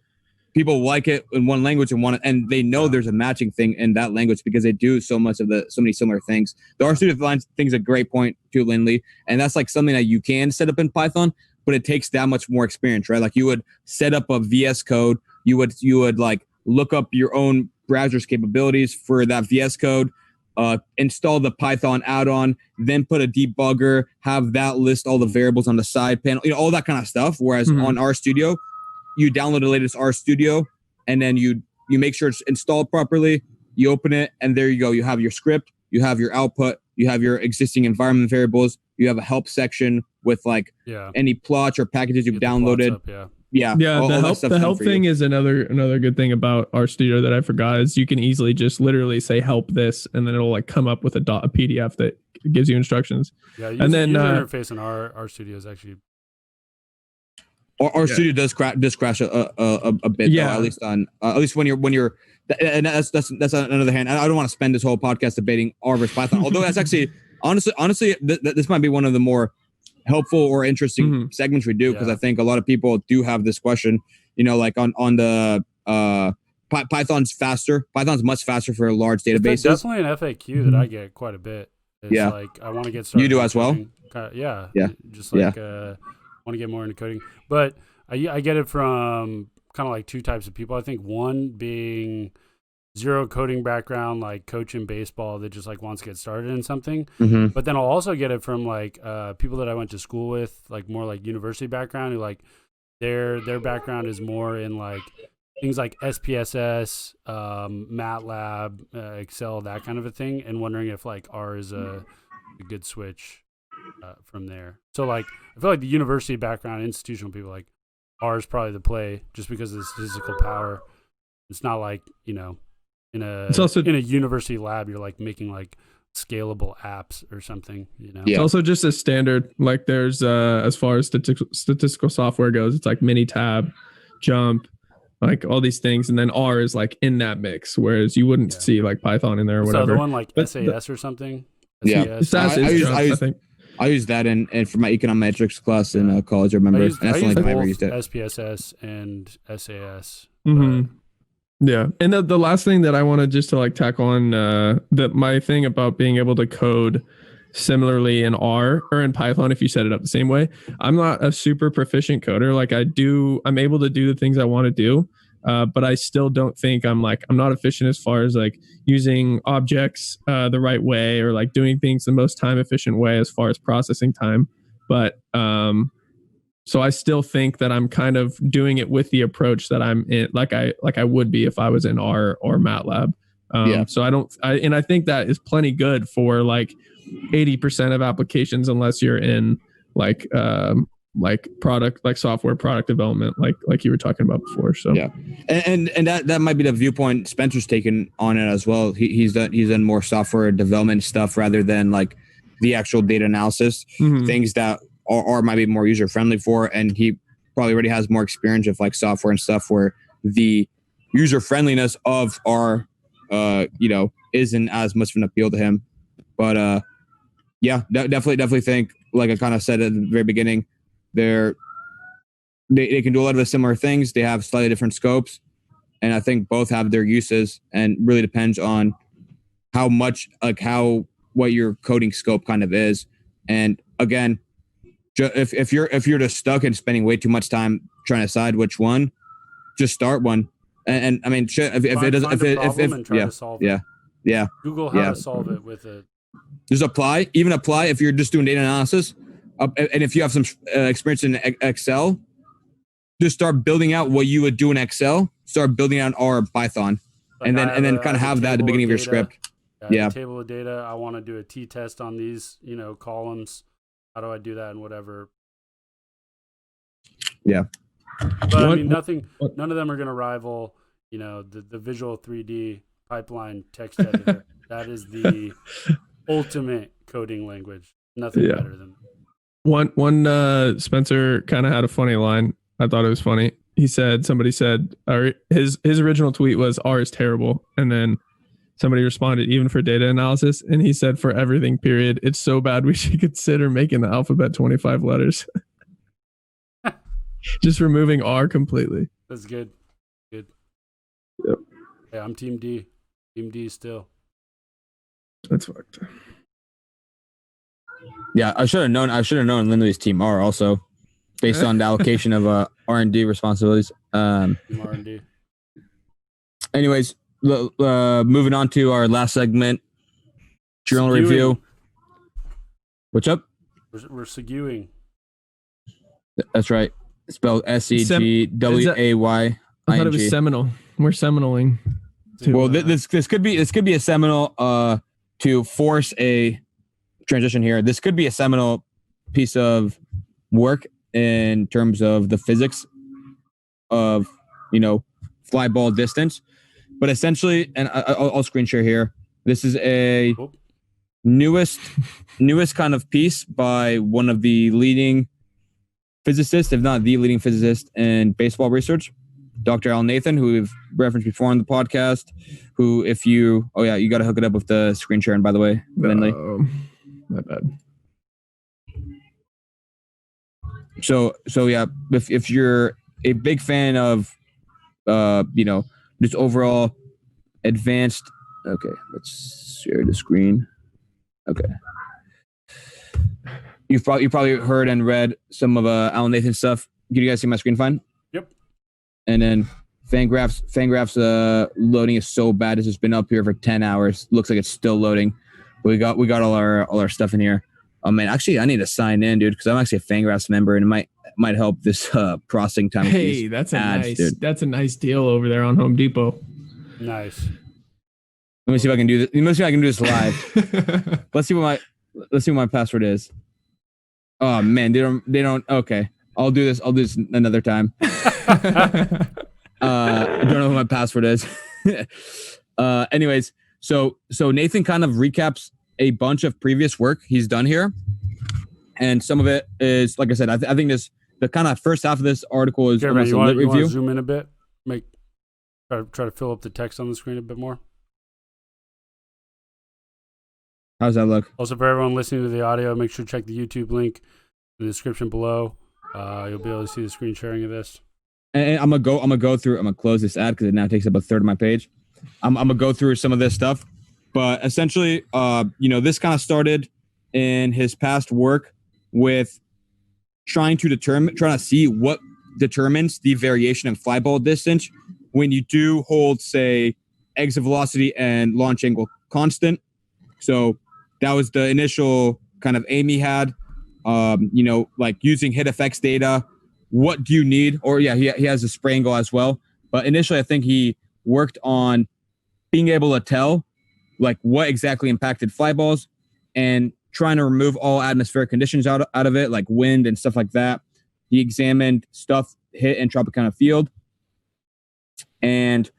like it in one language and they know there's a matching thing in that language because they do so many similar things. The R Studio thing is a great point too, Lindley. And that's something that you can set up in Python, but it takes that much more experience, right? You would set up a VS Code. You would look up your own browser's capabilities for that VS Code, install the Python add-on, then put a debugger, have that list all the variables on the side panel, all that kind of stuff. Whereas on R Studio, you download the latest R Studio, and then you make sure it's installed properly. You open it, and there you go. You have your script, you have your output, you have your existing environment variables, you have a help section with any plots or packages you've downloaded. The help thing is another good thing about R Studio that I forgot is you can easily just literally say help this, and then it'll come up with a PDF that It gives you instructions. Yeah, and then interface in our studio is actually. Our studio does crash a bit, though, at least when you're, and that's on another hand. I don't want to spend this whole podcast debating R versus Python, although that's actually honestly this might be one of the more helpful or interesting segments we do, because I think a lot of people do have this question, like on the Python's faster. Python's much faster for large databases. It's definitely an FAQ that I get quite a bit. It's like, I want to get started. You do as well? Yeah. Just like want to get more into coding. But I get it from kind of like two types of people. I think one being zero coding background, like coach in baseball that just like wants to get started in something. But then I'll also get it from like people that I went to school with, like more like university background, who like their background is more in like things like SPSS, MATLAB, Excel, that kind of a thing, and wondering if like R is a good switch from there. So like I feel like the university background, institutional people, like R is probably the play just because of the statistical power. It's not like, in a university lab you're like making like scalable apps or something, It's also just a standard, like there's as far as statistical software goes, it's like Minitab, Jump, like all these things, and then R is like in that mix, whereas you wouldn't see like Python in there or whatever. So the one like SAS or something. SAS I think. I used that in for my econometrics class in college. I remember. I used used it. SPSS and SAS. Yeah, and the last thing that I wanted just to like tack on that my thing about being able to code similarly in R or in Python, if you set it up the same way, I'm not a super proficient coder. Like I'm able to do the things I want to do, but I still don't think I'm not efficient as far as like using objects the right way or like doing things the most time efficient way as far as processing time. But so I still think that I'm kind of doing it with the approach that I'm in, like I would be if I was in R or MATLAB. So I think that is plenty good for like 80% of applications, unless you're in like product, like software product development, like you were talking about before. So and that might be the viewpoint Spencer's taken on it as well. He's done more software development stuff rather than like the actual data analysis things that R might be more user friendly for, and he probably already has more experience with like software and stuff where the user friendliness of R isn't as much of an appeal to him. But definitely think, like I kind of said at the very beginning, they can do a lot of the similar things. They have slightly different scopes, and I think both have their uses, and really depends on how much what your coding scope kind of is. And again, if you're just stuck and spending way too much time trying to decide which one, just start one. And I mean, if it doesn't, to solve it. Google how to solve it with it. Just apply if you're just doing data analysis, and if you have some experience in Excel, just start building out what you would do in Excel. Start building out R or Python, like and then kind of have that at the beginning of your script. Table of data. I want to do a t-test on these, columns. How do I do that and whatever? Yeah. But I mean, none of them are going to rival, the Visual 3D pipeline text editor. That is the ultimate coding language. Nothing better than that. One Spencer kind of had a funny line. I thought it was funny. Somebody said, his original tweet was R is terrible. And then somebody responded, even for data analysis. And he said, for everything, period. It's so bad we should consider making the alphabet 25 letters. Just removing R completely. That's good. Good. Yep. Yeah, I'm Team D. Team D still. That's fucked. Yeah, I should have known Lindley's Team R also, based on the allocation of R&D responsibilities. Team R&D. Anyways, moving on to our last segment, journal review. What's up? We're seguing. That's right. It's spelled SEGWAY. I thought it was seminal. We're seminaling. Well, this could be a seminal to force a transition here. This could be a seminal piece of work in terms of the physics of fly ball distance. But essentially, and I'll screen share here. This is a newest kind of piece by one of the leading physicists, if not the leading physicist in baseball research, Dr. Al Nathan, who we've referenced before on the podcast, who you got to hook it up with the screen sharing, by the way, Lindley. My bad. So yeah, if you're a big fan of, just overall advanced, okay, let's share the screen. Okay. You've probably heard and read some of Alan Nathan's stuff. Can you guys see my screen fine? Yep. And then Fangraph's loading is so bad. It's just been up here for 10 hours. Looks like it's still loading. We got all our stuff in here. Oh man, actually I need to sign in, dude, because I'm actually a Fangraphs member, and it might help this processing time. Hey, that's a nice deal over there on Home Depot. Nice. Let me see if I can do this. Let me see if I can do this live. Let's see what my password is. Oh man, they don't. Okay, I'll do this another time. I don't know what my password is. Anyways, so Nathan kind of recaps a bunch of previous work he's done here, and some of it is, like I said, I think the kind of first half of this article is almost a lit review. You want to zoom in a bit? Try to fill up the text on the screen a bit more. How's that look? Also, for everyone listening to the audio, make sure to check the YouTube link in the description below. You'll be able to see the screen sharing of this. And I'm gonna close this ad because it now takes up a third of my page. I'm gonna go through some of this stuff, but essentially, this kind of started in his past work with trying to see what determines the variation in fly ball distance when you do hold, say, exit velocity and launch angle constant. So that was the initial kind of aim he had. Like using hit effects data. What do you need? Or he has a spray angle as well. But initially, I think he worked on being able to tell like what exactly impacted fly balls and trying to remove all atmospheric conditions out of it, like wind and stuff like that. He examined stuff hit in Tropicana Field. And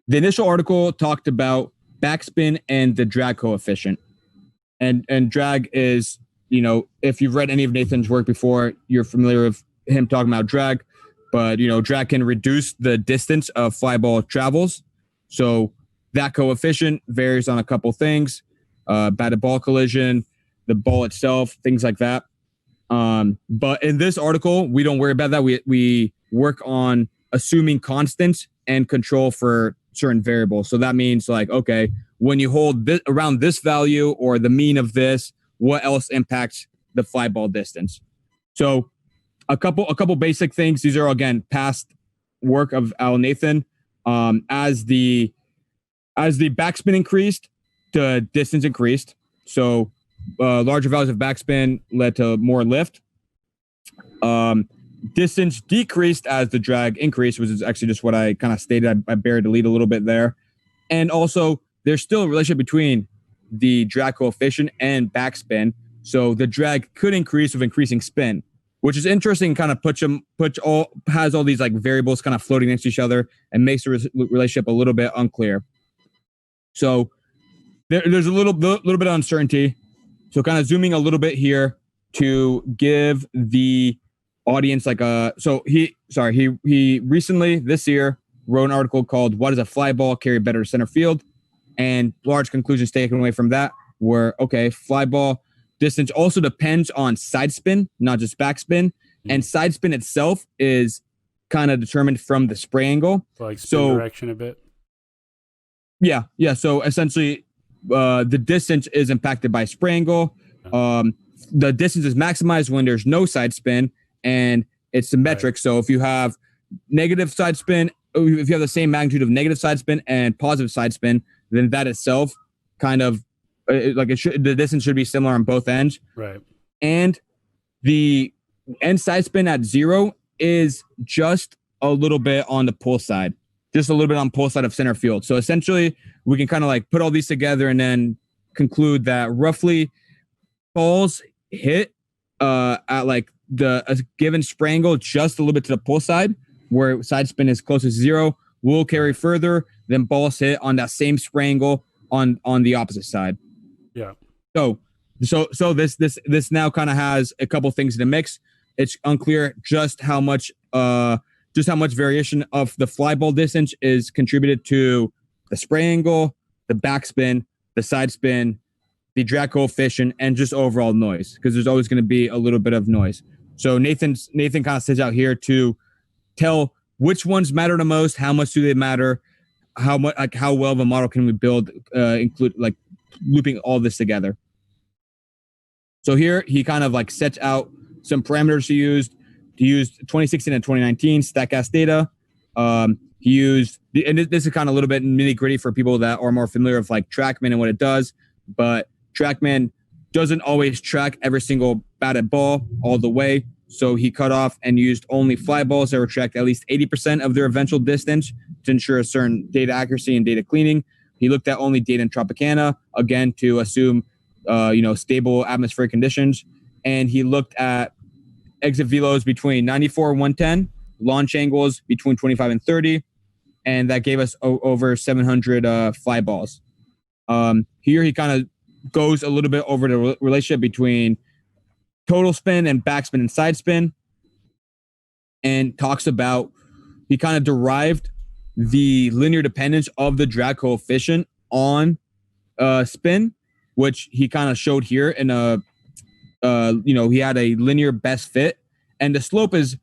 the initial article talked about backspin and the drag coefficient. And drag is, if you've read any of Nathan's work before, you're familiar with him talking about drag. But, drag can reduce the distance of fly ball travels. So that coefficient varies on a couple things, batted ball collision, the ball itself, things like that. But in this article, we don't worry about that. We work on assuming constants and control for certain variables. So that means like, okay, when you hold this around this value or the mean of this, what else impacts the fly ball distance? So a couple basic things. These are, again, past work of Al Nathan. As the backspin increased, the distance increased. So larger values of backspin led to more lift. Distance decreased as the drag increased, which is actually just what I kind of stated. I buried the lead a little bit there. And also, there's still a relationship between the drag coefficient and backspin. So the drag could increase with increasing spin, which is interesting. Kind of has all these like variables kind of floating next to each other and makes the relationship a little bit unclear. So there's a little bit of uncertainty. So kind of zooming a little bit here to give the audience like he recently this year wrote an article called "Why Does a Fly Ball Carry Better to Center Field?" And large conclusions taken away from that were, okay, fly ball distance also depends on side spin, not just backspin. And side spin itself is kind of determined from the spray angle. Like spin direction a bit. Yeah. So essentially, the distance is impacted by spray angle. The distance is maximized when there's no side spin, and it's symmetric. Right. So if you have negative side spin, if you have the same magnitude of negative side spin and positive side spin, then that itself kind of the distance should be similar on both ends. Right. And the end side spin at 0 is just a little bit on the pull side, just a little bit on pull side of center field. So essentially, we can kind of like put all these together and then conclude that roughly balls hit at like a given spray angle just a little bit to the pull side, where side spin is closest to 0, will carry further than balls hit on that same spray angle on the opposite side. Yeah. So this now kind of has a couple things in the mix. It's unclear just how much variation of the fly ball distance is contributed to the spray angle, the backspin, the side spin, the drag coefficient, and just overall noise, because there's always going to be a little bit of noise. So Nathan kind of sits out here to tell which ones matter the most, how much do they matter, how well of a model can we build, include like looping all this together. So here he kind of like sets out some parameters he used. He used 2016 and 2019 StatCast data. He used, and this is kind of a little bit nitty gritty for people that are more familiar with like TrackMan and what it does, but TrackMan doesn't always track every single batted ball all the way. So he cut off and used only fly balls that were tracked at least 80% of their eventual distance to ensure a certain data accuracy and data cleaning. He looked at only data in Tropicana, again, to assume, stable atmospheric conditions. And he looked at exit velos between 94 and 110, launch angles between 25 and 30, and that gave us over 700 fly balls. Here he kind of goes a little bit over the relationship between total spin and backspin and side spin, and talks about, he kind of derived the linear dependence of the drag coefficient on spin, which he kind of showed here in he had a linear best fit, and the slope is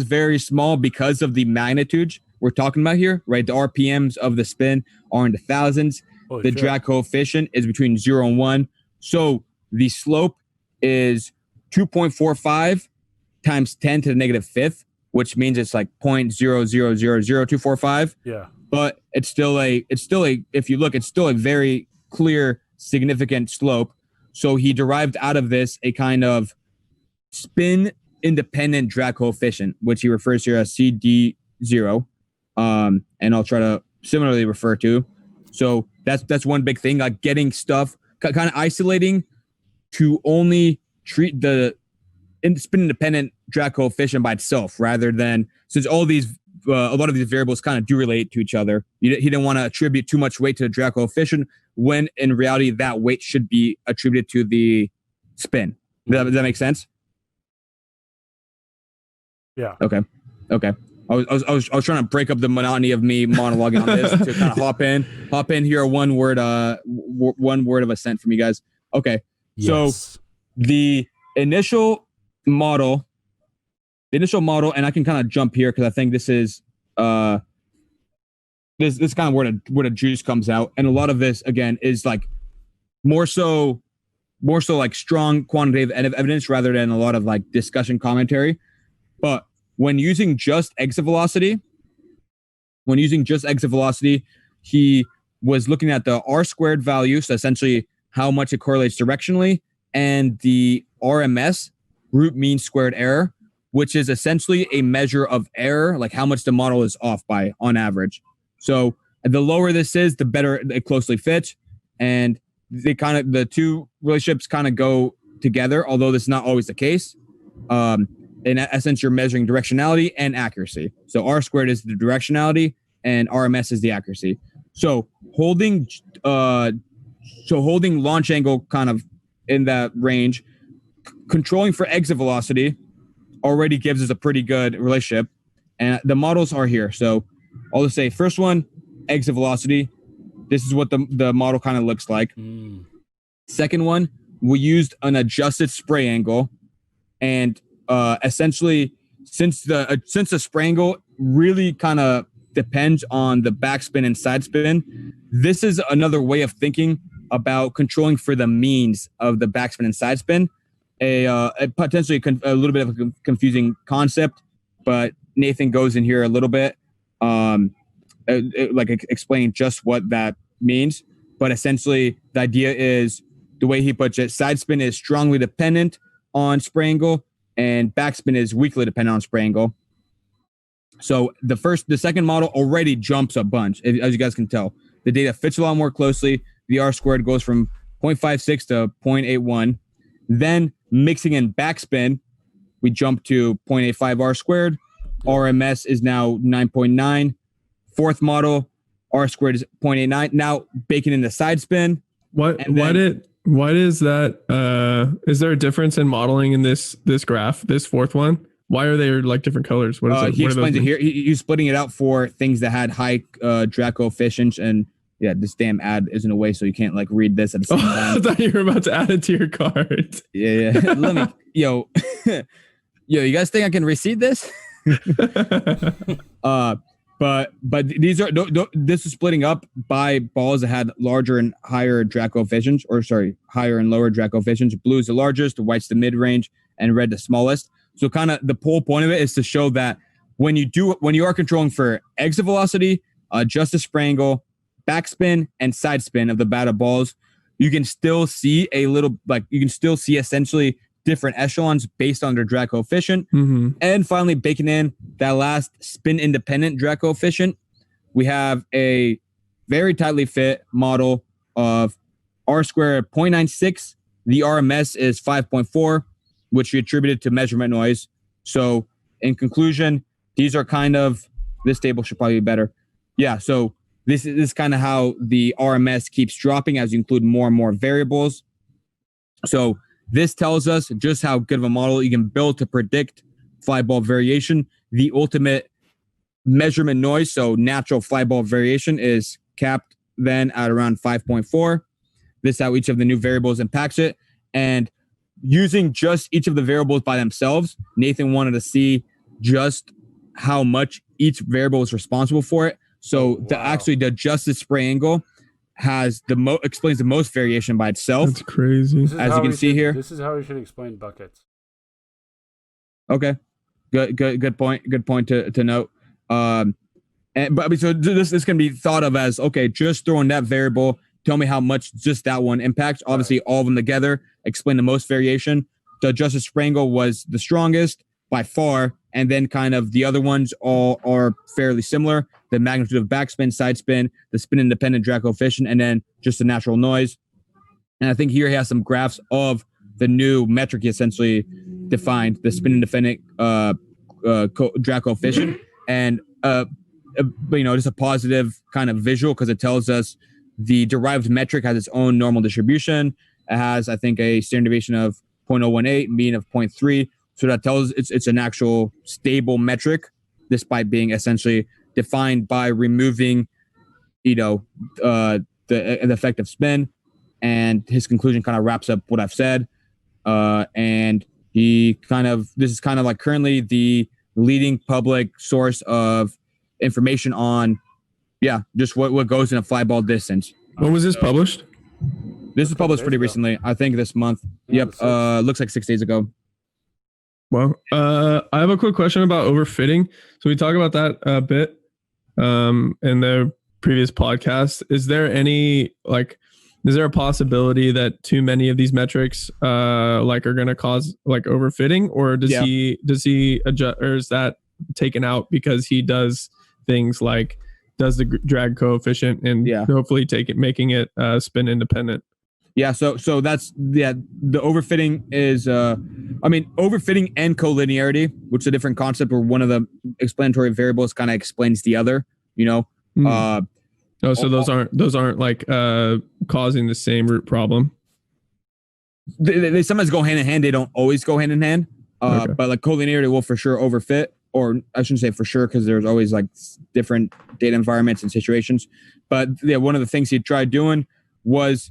very small because of the magnitudes we're talking about here, right? The RPMs of the spin are in the thousands. The drag coefficient is between 0 and 1. So the slope is 2.45 times 10 to the negative fifth, which means it's like 0.0000245. Yeah. But it's still if you look, it's still a very clear, significant slope. So he derived out of this a kind of spin independent drag coefficient, which he refers to as CD0. And I'll try to similarly refer to. So that's one big thing, like getting stuff kind of isolating to only treat the spin independent drag coefficient by itself, rather than, since all these a lot of these variables kind of do relate to each other. He didn't want to attribute too much weight to the drag coefficient when in reality that weight should be attributed to the spin. Does that make sense? Yeah. Okay. I was trying to break up the monotony of me monologuing on this to kind of hop in here. One word of assent from you guys. Okay. Yes. So the initial model, and I can kind of jump here because I think this is this kind of where the juice comes out, and a lot of this again is like more so like strong quantitative evidence rather than a lot of like discussion commentary. But when using just exit velocity, he was looking at the R squared value, so essentially how much it correlates directionally, and the RMS, root mean squared error, which is essentially a measure of error, like how much the model is off by on average. So the lower this is, the better it closely fits, and the two relationships kind of go together, although this is not always the case. In essence, you're measuring directionality and accuracy. So R squared is the directionality and RMS is the accuracy. So holding launch angle kind of in that range, controlling for exit velocity already gives us a pretty good relationship. And the models are here. So I'll just say first one, exit velocity. This is what the model kind of looks like. Second one, we used an adjusted spray angle, and essentially, since the spray angle really kind of depends on the backspin and side spin, this is another way of thinking about controlling for the means of the backspin and side spin. A potentially a little bit of a confusing concept, but Nathan goes in here a little bit, explaining just what that means. But essentially, the idea is, the way he puts it, side spin is strongly dependent on spray angle, and backspin is weakly dependent on spray angle. So the second model already jumps a bunch, as you guys can tell. The data fits a lot more closely. The R squared goes from 0.56 to 0.81. Then mixing in backspin, we jump to 0.85 R squared. RMS is now 9.9. Fourth model, R squared is 0.89. Now baking in the side spin. Why did Why is that? Is there a difference in modeling in this graph, this fourth one? Why are they like different colors? What is it? He explains it here. He's splitting it out for things that had high drag coefficients, and yeah, this damn ad isn't away, so you can't like read this at the same time. I thought you were about to add it to your card. Yeah. Let me, yo, you guys think I can reseed this? But these are this is splitting up by balls that had larger and higher drag coefficients, higher and lower drag coefficients. Blue is the largest, white's the mid range, and red the smallest. So kind of the whole point of it is to show that when you are controlling for exit velocity, adjusted spray angle, backspin, and side spin of the batted balls, you can still see essentially different echelons based on their drag coefficient. Mm-hmm. And finally, baking in that last spin independent drag coefficient, we have a very tightly fit model of R squared 0.96. The RMS is 5.4, which we attributed to measurement noise. So in conclusion, these are kind of, this table should probably be better. Yeah, so this is kind of how the RMS keeps dropping as you include more and more variables. So this tells us just how good of a model you can build to predict fly ball variation. The ultimate measurement noise, so natural fly ball variation, is capped then at around 5.4. This is how each of the new variables impacts it. And using just each of the variables by themselves, Nathan wanted to see just how much each variable is responsible for it. So the adjusted spray angle has explains the most variation by itself. That's crazy. As you can see here. This is how we should explain buckets. Okay. Good point. Good point to note. So this can be thought of as, okay, just throwing that variable, tell me how much just that one impacts. Obviously, all of them together explain the most variation. The adjusted spray angle was the strongest by far, and then kind of the other ones all are fairly similar. The magnitude of backspin, side spin, the spin-independent drag coefficient, and then just the natural noise. And I think here he has some graphs of the new metric he essentially defined, the spin-independent drag coefficient. And, just a positive kind of visual because it tells us the derived metric has its own normal distribution. It has, I think, a standard deviation of 0.018, mean of 0.3. So that tells it's an actual stable metric, despite being essentially defined by removing, the effective spin. And his conclusion kind of wraps up what I've said. And this is kind of like currently the leading public source of information on, just what goes in a fly ball distance. When was this published? This was published pretty recently, I think this month. Yep. Looks like 6 days ago. Well, I have a quick question about overfitting. So we talk about that a bit in the previous podcast. Is there a possibility that too many of these metrics are going to cause overfitting, or does he adjust, or is that taken out because he does things like does the drag coefficient and hopefully making it spin independent? Yeah, so that's the overfitting is overfitting and collinearity, which is a different concept where one of the explanatory variables kind of explains the other, so those aren't causing the same root problem. They sometimes go hand in hand. They don't always go hand in hand. Okay. But collinearity will for sure overfit, or I shouldn't say for sure because there's always different data environments and situations. But one of the things he tried doing was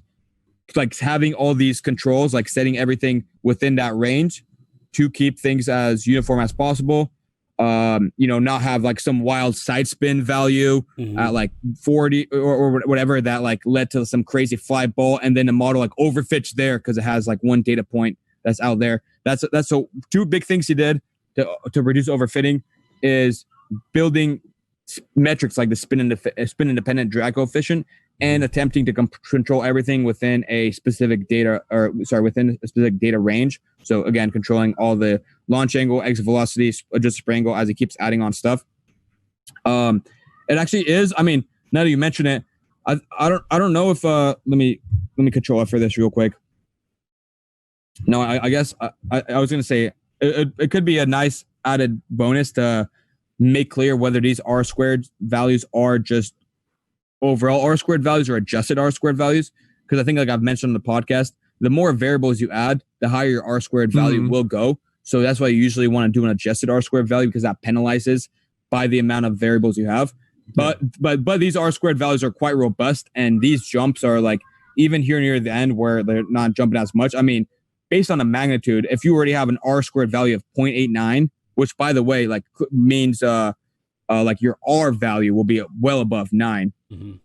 having all these controls, setting everything within that range to keep things as uniform as possible. Not have some wild side spin value at 40 or whatever that led to some crazy fly ball, and then the model overfits there because it has one data point that's out there. That's so two big things he did to reduce overfitting is building metrics like the spin independent drag coefficient and attempting to control everything within a specific data range. So again, controlling all the launch angle, exit velocity, adjusted spray angle as it keeps adding on stuff. It actually is. I mean, now that you mention it, I don't know if let me control F for this real quick. No, I guess I was gonna say it could be a nice added bonus to make clear whether these R squared values are just overall R squared values or adjusted R squared values. Because I think I've mentioned on the podcast, the more variables you add, the higher your R squared value will go. So that's why you usually want to do an adjusted R squared value, because that penalizes by the amount of variables you have. But these R squared values are quite robust, and these jumps are like even here near the end where they're not jumping as much. I mean, based on the magnitude, if you already have an R squared value of 0.89, which by the way, like means like your R value will be well above 9,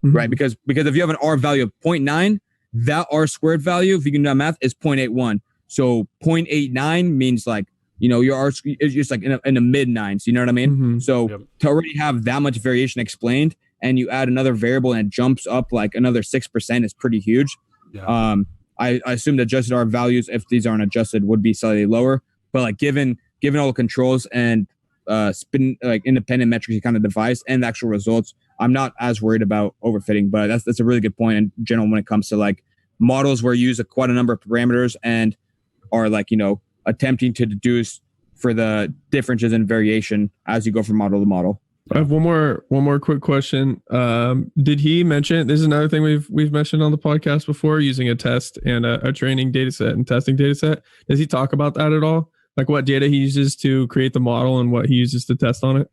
right? Because if you have an R value of 0.9, that R squared value, if you can do that math, is 0.81. So 0.89 means like, you know, your R is just like in the mid 9s. You know what I mean? So to already have that much variation explained, and you add another variable and it jumps up like another 6% is pretty huge. I assume the adjusted R values, if these aren't adjusted, would be slightly lower. But like given all the controls and spin like independent metrics you kind of devise and the actual results, I'm not as worried about overfitting. But that's a really good point in general when it comes to like models where you use quite a number of parameters and are like, you know, attempting to deduce for the differences in variation as you go from model to model. I have one more quick question. Did he mention, this is another thing we've mentioned on the podcast before, using a test and a training data set and testing data set? Does he talk about that at all? Like what data he uses to create the model and what he uses to test on it?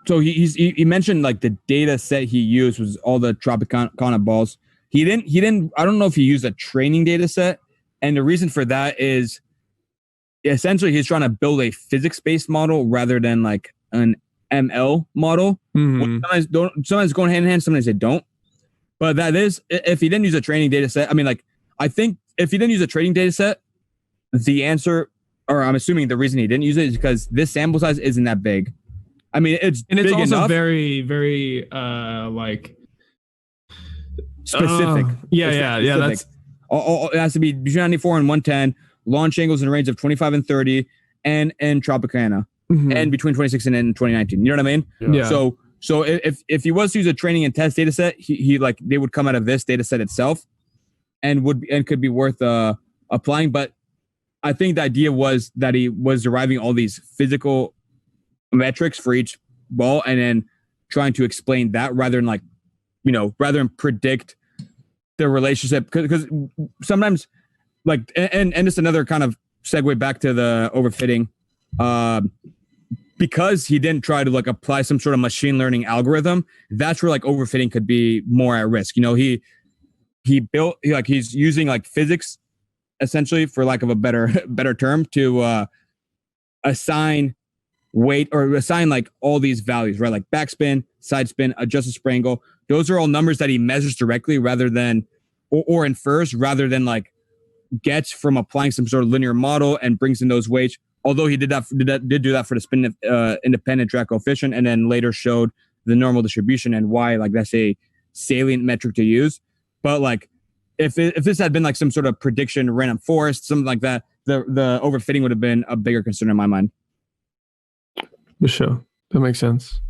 So he mentioned like the data set he used was all the Tropicana balls. He didn't, I don't know if he used a training data set. And the reason for that is essentially he's trying to build a physics-based model rather than like an ML model. Sometimes go hand in hand, sometimes they don't. But that is, if he didn't use a training data set, I mean, like, I think if he didn't use a training data set, the answer, or I'm assuming the reason he didn't use it is because this sample size isn't that big. I mean, it's big also enough. very, very like specific. Yeah. That's it has to be between 94 and 110, launch angles in a range of 25 and 30, and Tropicana, and between 2016 and 2019. You know what I mean? Yeah. So if he was to use a training and test data set, he like they would come out of this data set itself, and could be worth applying. But I think the idea was that he was deriving all these physical metrics for each ball and then trying to explain that rather than predict the relationship. Because sometimes, like, and just another kind of segue back to the overfitting, because he didn't try to like apply some sort of machine learning algorithm, that's where like overfitting could be more at risk. You know, he's using like physics, essentially, for lack of a better term, to assign weight or assign like all these values, right? Like backspin, side spin, adjusted spring angle. Those are all numbers that he measures directly rather than, or infers rather than like gets from applying some sort of linear model and brings in those weights. Although he did do that for the spin independent drag coefficient, and then later showed the normal distribution and why like that's a salient metric to use. But like if this had been like some sort of prediction random forest, something like that, the overfitting would have been a bigger concern in my mind. For sure. That makes sense.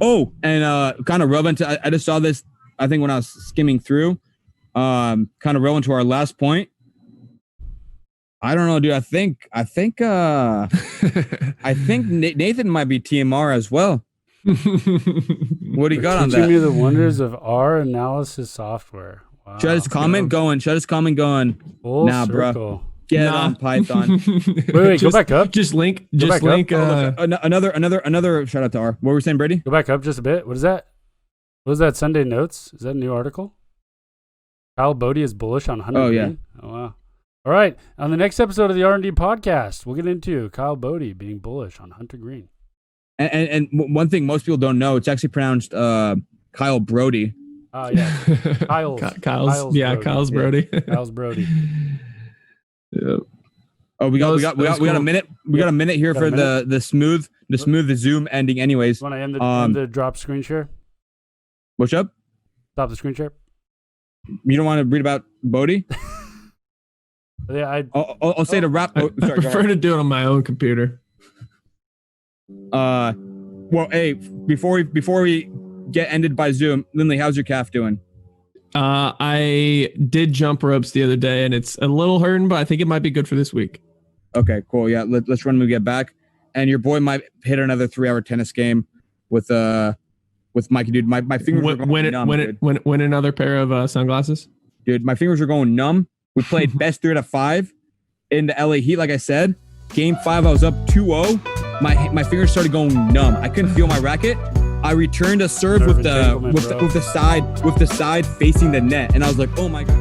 Oh, and kind of relevant to, I just saw this, I think when I was skimming through, kind of relevant to our last point. I don't know, dude. I think Nathan might be TMR as well. What do you got on that? Teaching me the wonders of R analysis software. Wow. Shut his comment going. Full nah, circle. Bro. Get on Python. wait, go back up. Just link. Another shout out to R. What were we saying, Brady? Go back up just a bit. What is that? What was that? Sunday Notes? Is that a new article? Kyle Bodie is bullish on Hunter Green? Yeah. Oh, wow. All right. On the next episode of the R&D podcast, we'll get into Kyle Bodie being bullish on Hunter Green. And one thing most people don't know, it's actually pronounced Kyle Brody. Oh, yeah. Kyle's Brody. Kyle's Brody. Yep. Oh, we got a minute. We got a minute here for the smooth Zoom ending. Anyways, Want to end the drop screen share? What's up? Stop the screen share. You don't want to read about Bodie? Yeah, I'll say to wrap. I prefer to do it on my own computer. Well, hey, before we get ended by Zoom, Lindley, how's your calf doing? I did jump ropes the other day, and it's a little hurting, but I think it might be good for this week. Okay, cool. Yeah, let's run when we get back. And your boy might hit another 3-hour tennis game with Mikey, dude. My fingers win another pair of sunglasses. dude. My fingers were going numb. We played best 3 out of 5 in the LA Heat. Like I said, game 5, I was up 2-0. My fingers started going numb. I couldn't feel my racket. I returned a serve with the side facing the net, and I was like, oh my god.